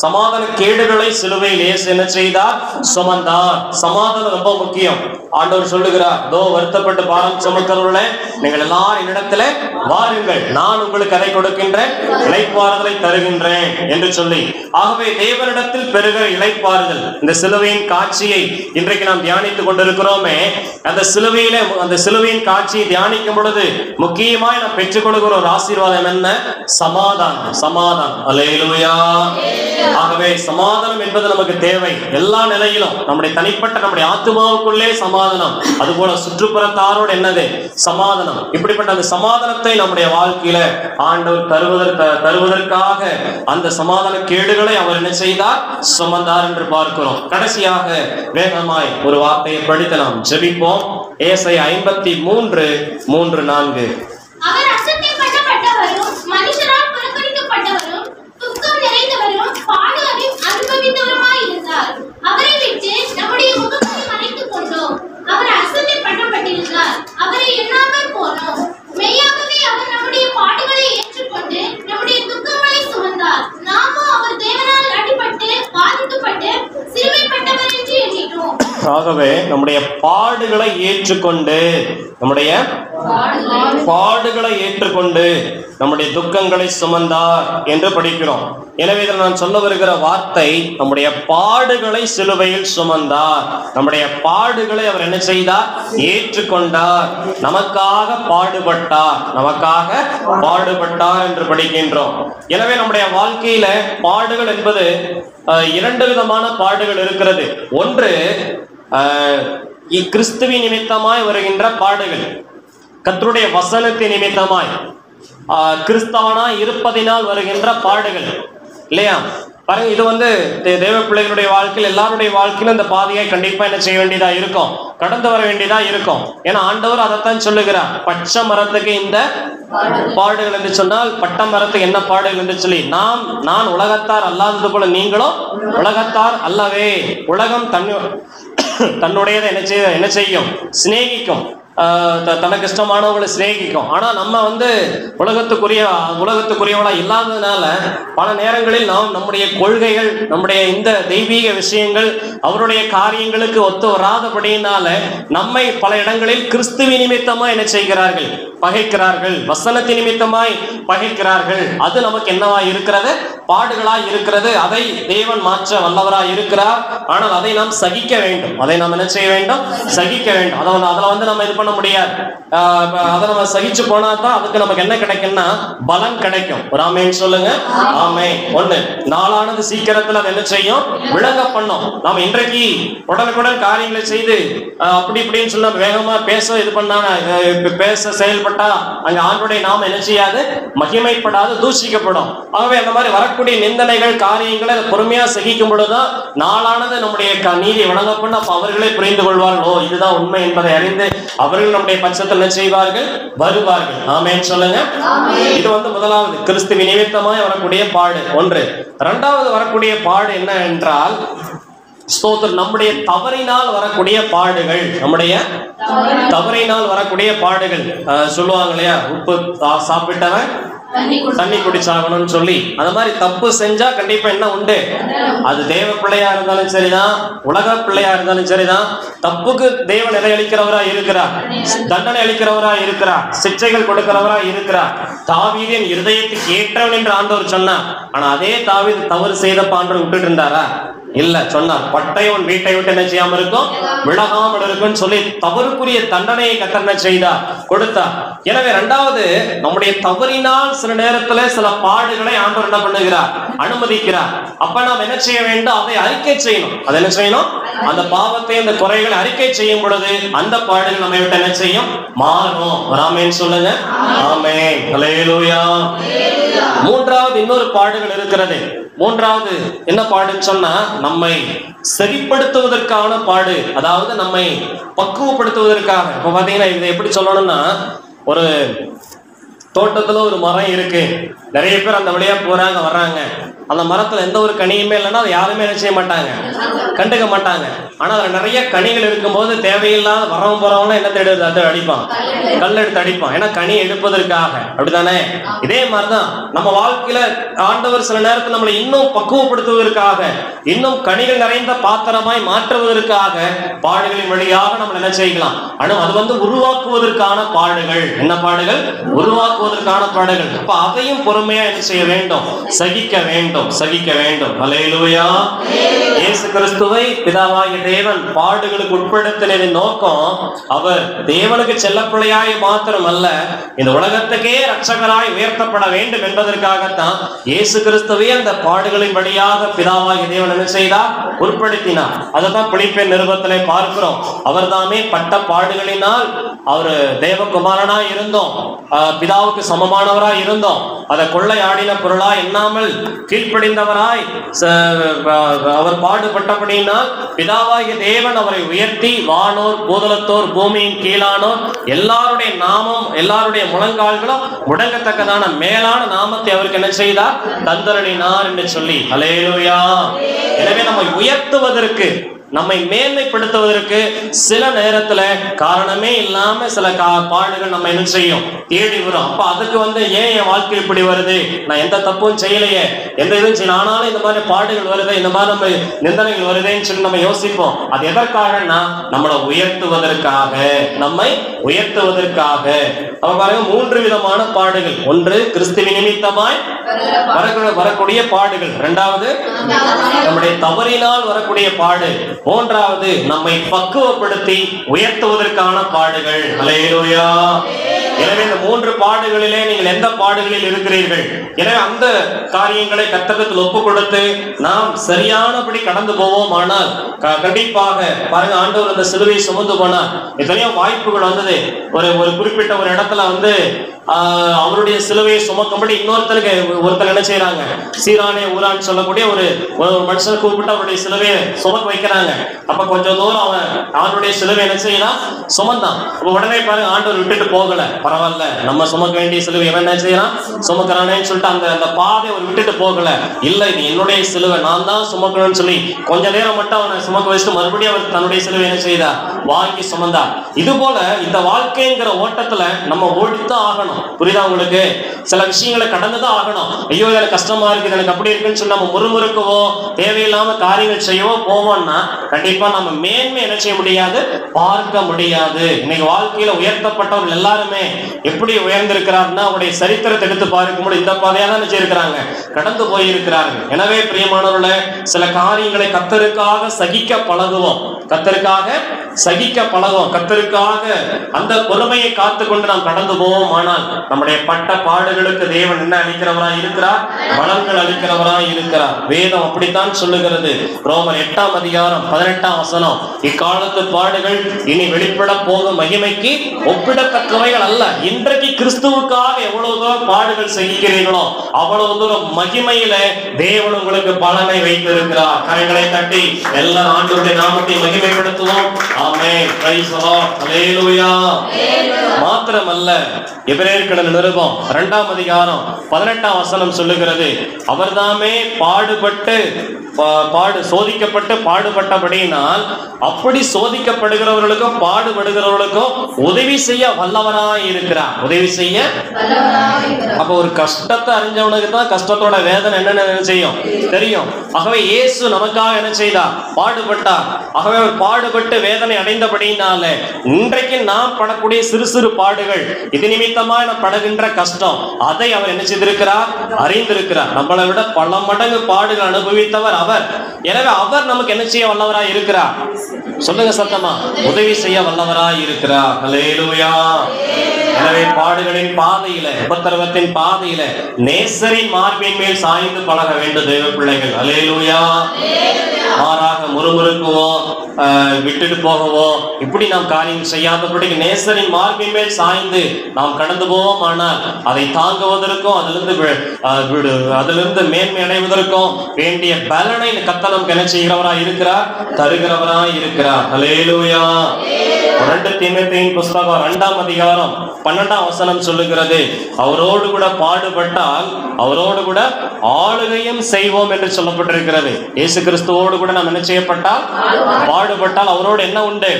சமாதான கேடுகளை சிலுவையில் இயேசு என்ன செய்தார்? சுமந்தார். சமாதானம் ரொம்ப முக்கியம். ஆண்டவர் சொல்லுகிறார், தோ வருத்தப்பட்டு பாரம் சுமக்கிறவர்களே, நீங்கள் எல்லாரும் என்னிடத்திலே வாருங்கள், நான் உங்களுக்கு அதை கொடுக்கின்றேன், இளைப்பாறுதலை தருகின்றேன் என்று சொல்லி. ஆகவே தேவனிடத்தில் பெறுகிற இளைப்பாறுதல், இந்த சிலுவையின் காட்சியை இன்றைக்கு நாம் தியானித்துக் கொண்டிருக்கிறோமே, அந்த சிலுவையின் காட்சியை தியானிக்கும் பொழுது முக்கியமாய் நாம் பெற்றுக் கொடுக்கிற ஒரு ஆசீர்வாதம் என்ன? சமாதானம். சமாதானம். அல்லேலூயா. ஆகவே சமாதானம் என்பது நமக்கு தேவை எல்லா நிலையிலும். நம்முடைய தனிப்பட்ட நம்முடைய ஆத்துமாவுக்குள்ளே சமாதானம், அதுபோல சுற்றுப்புறத்தாரோடு என்னது? சமாதானம். இப்படிப்பட்ட அந்த சமாதானத்தை நம்முடைய வாழ்க்கையில ஆண்டவர் தருவதற்காக அந்த சமாதான கேடுகளை அவர் என்ன செய்தார்? சுமந்தார் என்று பார்க்கிறோம். கடைசியாக வேகமாய் ஒரு வார்த்தையை படித்து நாம் ஜெபிப்போம். ஏசாயா 53:3-4. அவர் அசட்டை பண்ணப்பட்டவரும் மனுஷரால் புறக்கணிக்கப்பட்டவரும் துக்கம் நிறைந்தவரும் பாடு அனுபவித்தவருமாய் இருந்தார். அவரை விட்டு நம்முடைய முகத்தை மறைத்துக் கொண்டோம். அவர் அசட்டை பண்ணப்பட்டிருந்தார், அவரை எண்ணாமல் போனோம். மெய்யாகவே அவர் நம்முடைய பாடுகளை ஏற்றுக்கொண்டு நம்முடைய துக்கங்களை சுமந்தார். நாமோ அவர் தேவனால் அடிபட்டு பாதிக்கப்பட்டு சிறுமைப்பட்டவர் என்று எண்ணினோம். ஆகவே நம்முடைய பாடுகளை ஏற்றுக்கொண்டு நம்முடைய துக்கங்களை சுமந்தார் என்று படிக்கிறோம். எனவே இதில் நான் சொல்ல வருகிற வார்த்தை, நம்முடைய பாடுகளை சிலுவையில் சுமந்தார். நம்முடைய பாடுகளை அவர் என்ன செய்தார்? ஏற்றுக்கொண்டார். நமக்காக பாடுபட்டார், நமக்காக பாடுபட்டார் என்று படிக்கின்றோம். எனவே நம்முடைய வாழ்க்கையில பாடுகள் என்பது இரண்டு விதமான பாடுகள் இருக்கிறது. ஒன்று கிறிஸ்துவின் நிமித்தமாய் வருகின்ற பாடுகள், கர்த்தருடைய வசனத்தின் நிமித்தமாய் கிறிஸ்தவனா இருப்பதினால் வருகின்ற பாடுகள், இல்லையா? பாருங்க, இது வந்து தேவ பிள்ளைகளுடைய வாழ்க்கையில், எல்லாருடைய வாழ்க்கையிலும் இந்த பாதையை கண்டிப்பா என்ன செய்ய வேண்டியதா இருக்கும், கடந்து வர வேண்டியதா இருக்கும். ஏன்னா ஆண்டவர் அதைத்தான் சொல்லுகிறார், பச்சை மரத்துக்கு இந்த பாடுகள் என்று சொன்னால், பட்ட மரத்துக்கு என்ன பாடுகள் என்று சொல்லி, நான் உலகத்தார் அல்லாதது போல நீங்களும் உலகத்தார் அல்லவே. உலகம் தன்னுடையதை என்ன செய்யும்? சிநேகிக்கும், தனக்கு இஷ்டமானவங்களை சிநேகிக்கும். ஆனா நம்ம வந்து உலகத்துக்குரியவளா இல்லாததுனால பல நேரங்களில் நாம் நம்முடைய கொள்கைகள், நம்முடைய இந்த தெய்வீக விஷயங்கள் அவருடைய காரியங்களுக்கு ஒத்து வராதபடியினால நம்மை பல இடங்களில் கிறிஸ்துவ நிமித்தமா என்ன செய்கிறார்கள்? பகைக்கிறார்கள். வசனத்தின் நிமித்தமாய் பகைக்கிறார்கள். அது நமக்கு என்னவா இருக்கிறது? பாடுகளாய் இருக்கிறது. அதை தேவன் மாற்ற வல்லவராய் இருக்கிறார். ஆனால் அதை நாம் சகிக்க வேண்டும். அதை நாம் என்ன செய்ய வேண்டும்? சகிக்க வேண்டும். அதில் வந்து நம்ம இது பண்ண முடியாது. அதை நம்ம சகிச்சு போனா தான் அதுக்கு நமக்கு என்ன கிடைக்கும்னா பலன் கிடைக்கும். ஒரு ஆமென் சொல்லுங்க. ஆமென். ஒண்ணு, நாளானது சீக்கிரத்தில் அதை என்ன செய்யும்? விளங்க பண்ணும். நாம இன்றைக்கு உடனுக்குடன் காரியங்களை செய்து அப்படி இப்படின்னு சொல்ல வேகமா பேச இது பண்ணா, பேச செயல்பட்டா அங்க ஆண்டுடைய நாம என்ன செய்யாது? மகிமைப்படாது, தூஷிக்கப்படும். ஆகவே அந்த மாதிரி வரக்கூடிய நிந்தனைகள், காரியங்களை பொறுமையா சகிக்கும் பொழுதுதான் நாளானது நம்முடைய நீதி வழங்கப்படும். அப்ப அவர்களே புரிந்து கொள்வார்கள், ஓ இதுதான் உண்மை என்பதை அறிந்து அவர்கள் நம்முடைய பட்சத்தில் என்ன செய்வார்கள்? வருவார்கள். ஆமென் சொல்லுங்க. இது வந்து முதலாவது கிறிஸ்துவின் நிமித்தமாய் வரக்கூடிய பாடு ஒன்று. இரண்டாவது வரக்கூடிய பாடு என்ன என்றால், ஸ்தோத்திரம், நம்முடைய தவறினால் வரக்கூடிய பாடுகள். நம்முடைய தவறினால் வரக்கூடிய பாடுகள். சொல்லுவாங்க இல்லையா, உப்பு சாப்பிட்டவன் தண்ணி குடிச்சாகணும்னு சொல்லி. அந்த மாதிரி தப்பு செஞ்சா கண்டிப்பா என்ன உண்டு? அது தேவ பிள்ளையா இருந்தாலும் சரிதான், உலக பிள்ளையா இருந்தாலும் சரிதான், தப்புக்கு தேவன் எதை அளிக்கிறவரா இருக்கிறார்? தண்டனை அளிக்கிறவரா இருக்கிறார், சிக்ஷைகள் கொடுக்கிறவரா இருக்கிறார். தாவீதின் இருதயத்துக்கு ஏற்றவன் என்று ஆண்டவர் சொன்னார். ஆனா அதே தாவீது தவறு செய்த ஆண்டவர் விட்டுட்டு இருந்தாரா? இல்ல, சொன்னார், பட்டையவன் வீட்டை விட்டு என்ன செய்யாம இருக்கும்? விலகாமல் இருக்குன்னு சொல்லி தவறுக்குரிய தண்டனையை கத்தனை செய்தார், கொடுத்தார். எனவே இரண்டாவது, நம்முடைய தவறினால் சில நேரத்துல சில பாடுகளை ஆண்டவர் என்ன பண்ணுகிறார்? அனுமதிக்கிறார். அப்ப நாம் என்ன செய்ய வேண்டும்? அதை அறிக்கை செய்யணும். அதை என்ன செய்யணும்? அந்த பாவத்தை, அந்த குறைகளை அறிக்கை செய்யும் பொழுது அந்த பாடுகள் நம்மை விட்டு என்ன செய்யும்? மாறும். ஆமென் சொல்லுங்க. ஆமென். ஹல்லேலூயா. மூன்றாவது இன்னொரு பாடுகள் இருக்கிறது. மூன்றாவது என்ன பாடுன்னு சொன்னா, நம்மை சரிப்படுத்துவதற்கான பாடு, அதாவது நம்மை பக்குவப்படுத்துவதற்காக. இப்ப பாத்தீங்கன்னா இதை எப்படி சொல்லணும்னா, ஒரு தோட்டத்துல ஒரு மரம் இருக்கு, நிறைய பேர் அந்த வழியா போறாங்க வர்றாங்க. அந்த மரத்துல எந்த ஒரு கனியுமே இல்லைன்னா அதை யாருமே என்ன செய்ய மாட்டாங்க? கண்டுக்க மாட்டாங்க. ஆனா அதுல நிறைய கனிகள் இருக்கும்போது தேவையில்லாத வரவன் போறவங்க என்ன தேடுறது? அதை அடிப்பான், கல் எடுத்து அடிப்பான். ஏன்னா கனி எடுப்பதற்காக. அப்படித்தானே? இதே மாதிரிதான் நம்ம வாழ்க்கையில ஆண்டவர் சில நேரத்தில் நம்மளை இன்னும் பக்குவப்படுத்துவதற்காக, இன்னும் கனிகள் நிறைந்த பாத்திரமாய் மாற்றுவதற்காக பாடுகளின் வழியாக நம்ம என்ன செய்யலாம்? ஆனா அது வந்து உருவாக்குவதற்கான பாடுகள். என்ன பாடுகள்? உருவாக்குவதற்கான பாடுகள். அப்ப அதையும் பொறுமையா என்ன செய்ய வேண்டும்? சகிக்க வேண்டும், சகிக்க வேண்டும். ஹல்லேலூயா. இயேசு கிறிஸ்துவை பிதாவாகிய தேவன் பாடுகளுக்கு உட்படுத்தினதின் நோக்கம், அவர் தேவனுக்கு செல்லப்பிள்ளையாய் மாத்திரம் அல்ல, இந்த உலகத்துக்கே ரட்சகராய் உயர்த்தப்பட வேண்டும் என்பதற்காகத்தான் இயேசு கிறிஸ்துவை அந்த பாடுகளின் வழியாக பிதாவாகிய தேவன் என்ன செய்தார்? உட்படுத்தினார். அதைத்தான் பிலிப்பியர் நிருபத்திலே பார்க்கிறோம். அவர் தாமே பட்ட பாடுகளினால் அவர் தேவகுமாரனாய் இருந்தோம், பிதாவுக்கு சமமானவராய் இருந்தோம், அதை கொள்ளையாடின பொருளாய் எண்ணாமல் கீழ்ப்படிந்தவராய் அவர் பாடுபட்டபடியினால் பிதாவாகிய தேவன் அவரை உயர்த்தி வானோர் பூதலத்தோர் பூமியின் கீழானோர் எல்லாருடைய நாமம், எல்லாருடைய முழங்கால்களும் முடங்கத்தக்கதான மேலான நாமத்தை அவருக்கு என்ன செய்தார்? தந்தரளினார் என்று சொல்லி. ஹல்லேலூயா. எனவே நம்மை உயர்த்துவதற்கு, நம்மை மேன்மைப்படுத்துவதற்கு சில நேரத்துல காரணமே இல்லாம சில பாடுகள் நம்ம என்ன செய்யும், தேடி வரும். அப்ப அதுக்கு ஏன் என் வாழ்க்கை இப்படி வருது, நான் எந்த தப்பும் செய்யலையே, எந்த இதுவும் செய்யல, ஆனாலும் இந்த மாதிரி பாடுகள் வருது, இந்த மாதிரி நம்ம நிந்தனைகள் வருதுன்னு சொல்லி நம்ம யோசிப்போம். அது எதற்காகனா நம்மளை உயர்த்துவதற்காக, நம்மை உயர்த்துவதற்காக. அப்ப பாருங்க, 3 விதமான பாடுகள். ஒன்று கிறிஸ்துவின் நிமித்தமாய் வரக்கூடிய பாடுகள், இரண்டாவது நம்முடைய தவறினால் வரக்கூடிய பாடு, மூன்றாவது நம்மை பக்குவப்படுத்தி உயர்த்துவதற்கான பாடுகள். அல்லேலூயா. எனவே இந்த 3 பாடுகளிலே நீங்கள் எந்த பாடுகளில் இருக்கிறீர்கள்? எனவே அந்த காரியங்களை கர்த்தரிடத்தில் ஒப்பு கொடுத்து நாம் சரியானபடி கடந்து போவோம். ஆனால் கண்டிப்பாக பாருங்க, ஆண்டவர் அந்த சிலுவையை சுமந்து போனார். எத்தனையோ வாய்ப்புகள் வந்தது. ஒரு குறிப்பிட்ட ஒரு இடத்துல அவருடைய சிலுவையை சுமக்கும்படி ஒருத்தர் என்ன செய்யறாங்க, சீரானே ஊரான்னு சொல்லக்கூடிய ஒரு மனுஷனை கூப்பிட்டு அவருடைய சிலுவையை சுமக்க வைக்கிறாங்க. அப்ப கொஞ்சம் தூரம் அவனுடைய சிலுவை என்ன செய்யலாம், சுமந்தான். உடனே பாருங்க, ஆண்டவர் விட்டுட்டு போகல. பரவாயில்ல, நம்ம சுமக்க வேண்டிய சிலுவை இவன் என்ன செய்யறான், சுமக்கிறானேன்னு சொல்லிட்டு அந்த பாதை அவர் விட்டுட்டு போகல. இல்ல, இது என்னுடைய சிலுவை, நான் தான் சுமக்கணும்னு சொல்லி கொஞ்ச நேரம் மட்டும் அவனை சுமக்க வச்சுட்டு மறுபடியும் அவர் தன்னுடைய சிலுவை என்ன செய்தார், வாங்கி சுமந்தார். இது போல இந்த வாழ்க்கைங்கிற ஓட்டத்துல நம்ம ஓடித்தான் ஆகணும். புரியுதா உங்களுக்கு? சில விஷயங்களை கடந்துதான் ஆகணும். ஐயோ எனக்கு கஷ்டமா இருக்குது, எனக்கு அப்படி இருக்குன்னு சொல்லி நம்ம முறுமுறுக்கவோ தேவையில்லாம காரியங்கள் செய்யவோ போவோம்னா கண்டிப்பா நம்ம மேன்மை என்ன செய்ய முடியாது, பார்க்க முடியாது. இன்னைக்கு வாழ்க்கையில உயர்த்தப்பட்டவர்கள் எல்லாருமே எப்படி உயர்ந்திருக்கிறார்னா, அவருடைய சரித்திரத்தை எடுத்து பார்க்கும்போது இந்த பாதையா தான் நினைச்சிருக்கிறாங்க, கடந்து போயிருக்கிறார்கள். எனவே பிரியமானவர்களே, சில காரியங்களை கர்த்தருக்காக சகிக்க பழகுவோம், கர்த்தருக்காக சகிக்க பழகுவோம், கர்த்தருக்காக அந்த பொறுமையை காத்து கொண்டு நாம் கடந்து போவோம். ஆனால் நம்முடைய பட்ட பாடுகளுக்கு தேவன் என்ன அளிக்கிறவராய் இருக்கிறார், பலன்கள் அளிக்கிறவராய் இருக்கிறார். வேதம் அப்படித்தான் சொல்லுகிறது. ரோமர் 8ஆம் அதிகாரம் 18ஆம் வசனம், இக்காலத்து பாடுகள் இனி வெளிப்பட போகும் மகிமைக்கு ஒப்பிடத்தக்கவைகள் அல்ல. இன்றைக்கு கிறிஸ்துவுக்காக எவ்வளவு தூரம் பாடுகள் சகிக்கிறீர்களோ அவ்வளவு தூரம் மகிமையில தேவன் உங்களுக்கு பலனை வைத்திருக்கிறார். கரங்களை தட்டி எல்லா ஆண்டவருடைய நாமத்தை மகிமைப்படுத்துவோம். ஆமென். Praise the Lord. ஹல்லேலூயா. மாத்திரமல்ல, எபிரேயர்களின் நிருபம் 2ஆம் அதிகாரம் 18ஆம் வசனம் சொல்லுகிறது, அவர்தாமே சோதிக்கப்பட்டு பாடுபட்டபடியினால் அப்படி சோதிக்கப்படுகிறவர்களுக்கும் பாடுபடுகிறவர்களுக்கும் உதவி செய்ய வல்லவராய் இருக்கிறார். உதவி செய்ய. அப்ப ஒரு கஷ்டத்தை அறிஞ்சவனுக்கு தான் கஷ்டத்தோட வேதனை என்னன்னு செய்யும், தெரியும். ஆகவே இயேசு நமக்காக என்ன செய்தார், பாடுபட்டார். ஆகவே அவர் பாடுபட்டு வேதனை அடைந்தபடியினால இன்றைக்கு நாம் படக்கூடிய சிறு சிறு பாடுகள், இது நிமித்தமா நாம் படுகின்ற கஷ்டம், அதை அவர் என்ன செய்திருக்கிறார், அறிந்திருக்கிறார். நம்மளை விட பல மடங்கு பாடுகள் அனுபவித்தவர் அவர். எனவே அவர் நமக்கு என்ன செய்ய வல்லவராய் இருக்கிறார், சொல்லுங்க சத்தமா, உதவி செய்ய வல்லவராய் இருக்கிறார். ஹல்லேலூயா. எனவே பாடுகளின் பாதையில, உபத்திரவத்தின் பாதையில நேசரின் மார்பின் மேல் சாய்ந்து பழக வேண்டும் தேவ பிள்ளைகள். ஹல்லேலூயா. மாறாக முறுமுறுக்குவோ விட்டுட்டு போகவோ இப்படி நாம் காரியம் செய்யாதபடிக்கு நேசரின் மார்பின் மேல் சாய்ந்து நாம் கடந்து போவோம். ஆனால் அதை தாங்குவதற்கும் அதிலிருந்து மேன்மை அடைவதற்கும் வேண்டிய பலனை கர்த்தர் நமக்கு என்ன செய்கிறவராய் இருக்கிறார், தருகிறவராய் இருக்கிறார். ஹல்லேலூயா. 2 தீமோத்தேயுவின் புத்தகம் 2ஆம் அதிகாரம் 12ஆம் வசனம் சொல்லுகிறது, அவரோடு கூட பாடுபட்டால் அவரோடு கூட ஆளுகையும் செய்வோம் என்று சொல்லப்பட்டிருக்கிறது. இயேசு கிறிஸ்துவோடு கூட நாம் என்ன செய்யப்பட்டால், பாடுபட்டால் அவரோடு என்ன உண்டு,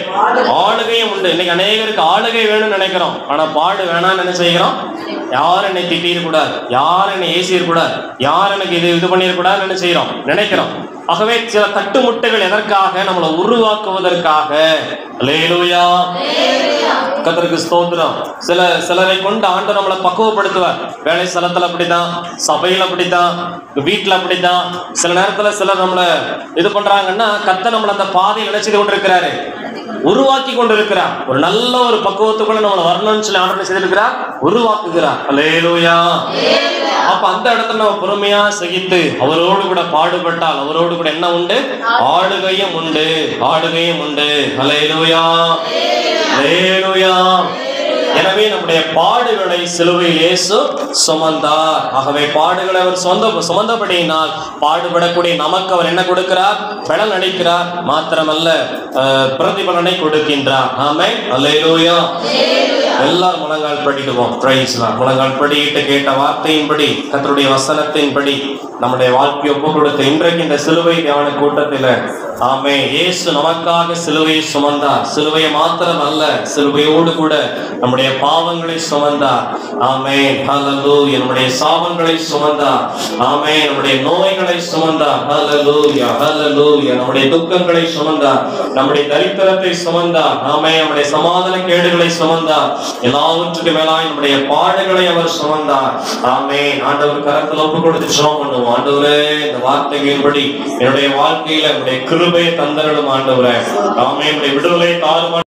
ஆளுகையும் உண்டு. இன்னைக்கு அநேகருக்கு ஆளுகை வேணும்னு நினைக்கிறோம், ஆனா பாடு வேணாம்னு என்ன செய்கிறோம், யார் என்னை திட்டிடக்கூடாது, யார் என்னை ஏசிடக்கூடாது, யார் எனக்கு இது பண்ணிடக்கூடாதுன்னு என்ன செய்யறோம், நினைக்கிறோம். ஆகவே சில தட்டுமுட்டுகள் எதற்காக, நம்மளை உருவாக்குவதற்காக. அல்லேலூயா. கர்த்தருக்கு ஸ்தோத்திரம். சிலரை கொண்டு ஆண்டவர் நம்மளை பக்குவப்படுத்துவார். வேலை ஸ்தலத்துல அப்படிதான், சபையில அப்படிதான், வீட்டுல அப்படிதான். சில நேரத்துல சிலர் நம்மளை இது பண்றாங்கன்னா கர்த்தர் நம்மளை அந்த பாதையை நினைச்சு கொண்டிருக்கிறாரு, உருவாக்கி கொண்டிருக்கிறார். ஒரு நல்ல ஒரு பக்குவத்துக்குள்ள நம்மளை வரணும்னு சொல்லி ஆண்டவர் செய்திருக்கிறார், உருவாக்குகிறார். அல்லேலூயா. அப்ப அந்த இடத்துல நம்ம பொறுமையா சகித்து அவரோடு கூட பாடுபட்டால் அவரோடு கூட என்ன உண்டு, ஆளுகையும் உண்டு, ஆளுகையும் உண்டு. அல்லேலூயா. அல்லேலூயா. எனவே நம்முடைய பாடுகளை சிலுவையில் இயேசு சுமந்தார். ஆகவே பாடுகளை அவர் சுமந்தபடியினால் பாடுபடக்கூடிய நமக்கு அவர் என்ன கொடுக்கிறார், பலன் அளிக்கிறார். மாத்திரமல்ல பிரதிபலனை கொடுக்கின்றார். ஆமென். அல்லேலூயா. எல்லாரும் முழங்கால் படிடுவோம். Price Lord. முழங்கால் படியிட்டு கேட்ட வார்த்தையின்படி, கர்த்தருடைய வசனத்தின்படி நம்முடைய வாழ்க்கையை ஒப்பு கொடுத்து இன்றைக்கு இந்த சிலுவை தியான கூட்டத்தில் ஆமே இயேசு நமக்காக சிலுவையை சுமந்தார். சிலுவையை மாத்திரம் அல்ல, சிலுவையோடு கூட நம்முடைய பாவங்களை சுமந்தார். ஆமே ஹல்லேலூயா. நம்முடைய சாபங்களை சுமந்தார். ஆமே நம்முடைய நோய்களை சுமந்தார். ஹல்லேலூயா ஹல்லேலூயா. நம்முடைய துக்கங்களை சுமந்தார். நம்முடைய தரித்திரத்தை சுமந்தார். ஆமே நம்முடைய சமாதான கேடுகளை சுமந்தார். எல்லாவற்றுக்கும் மேலாய் நம்முடைய பாடுகளை அவர் சுமந்தார். ஆமே ஆண்டவர் கரத்தில் ஒப்பு கொடுத்து ஜெபம் பண்ணுவோம். ஆண்டவரே, இந்த வார்த்தைகளின்படி என்னுடைய வாழ்க்கையில என்னுடைய கிருபையை தந்தருளும் ஆண்டவரே. ஆமே என்னுடைய விடுதலை தாரும்.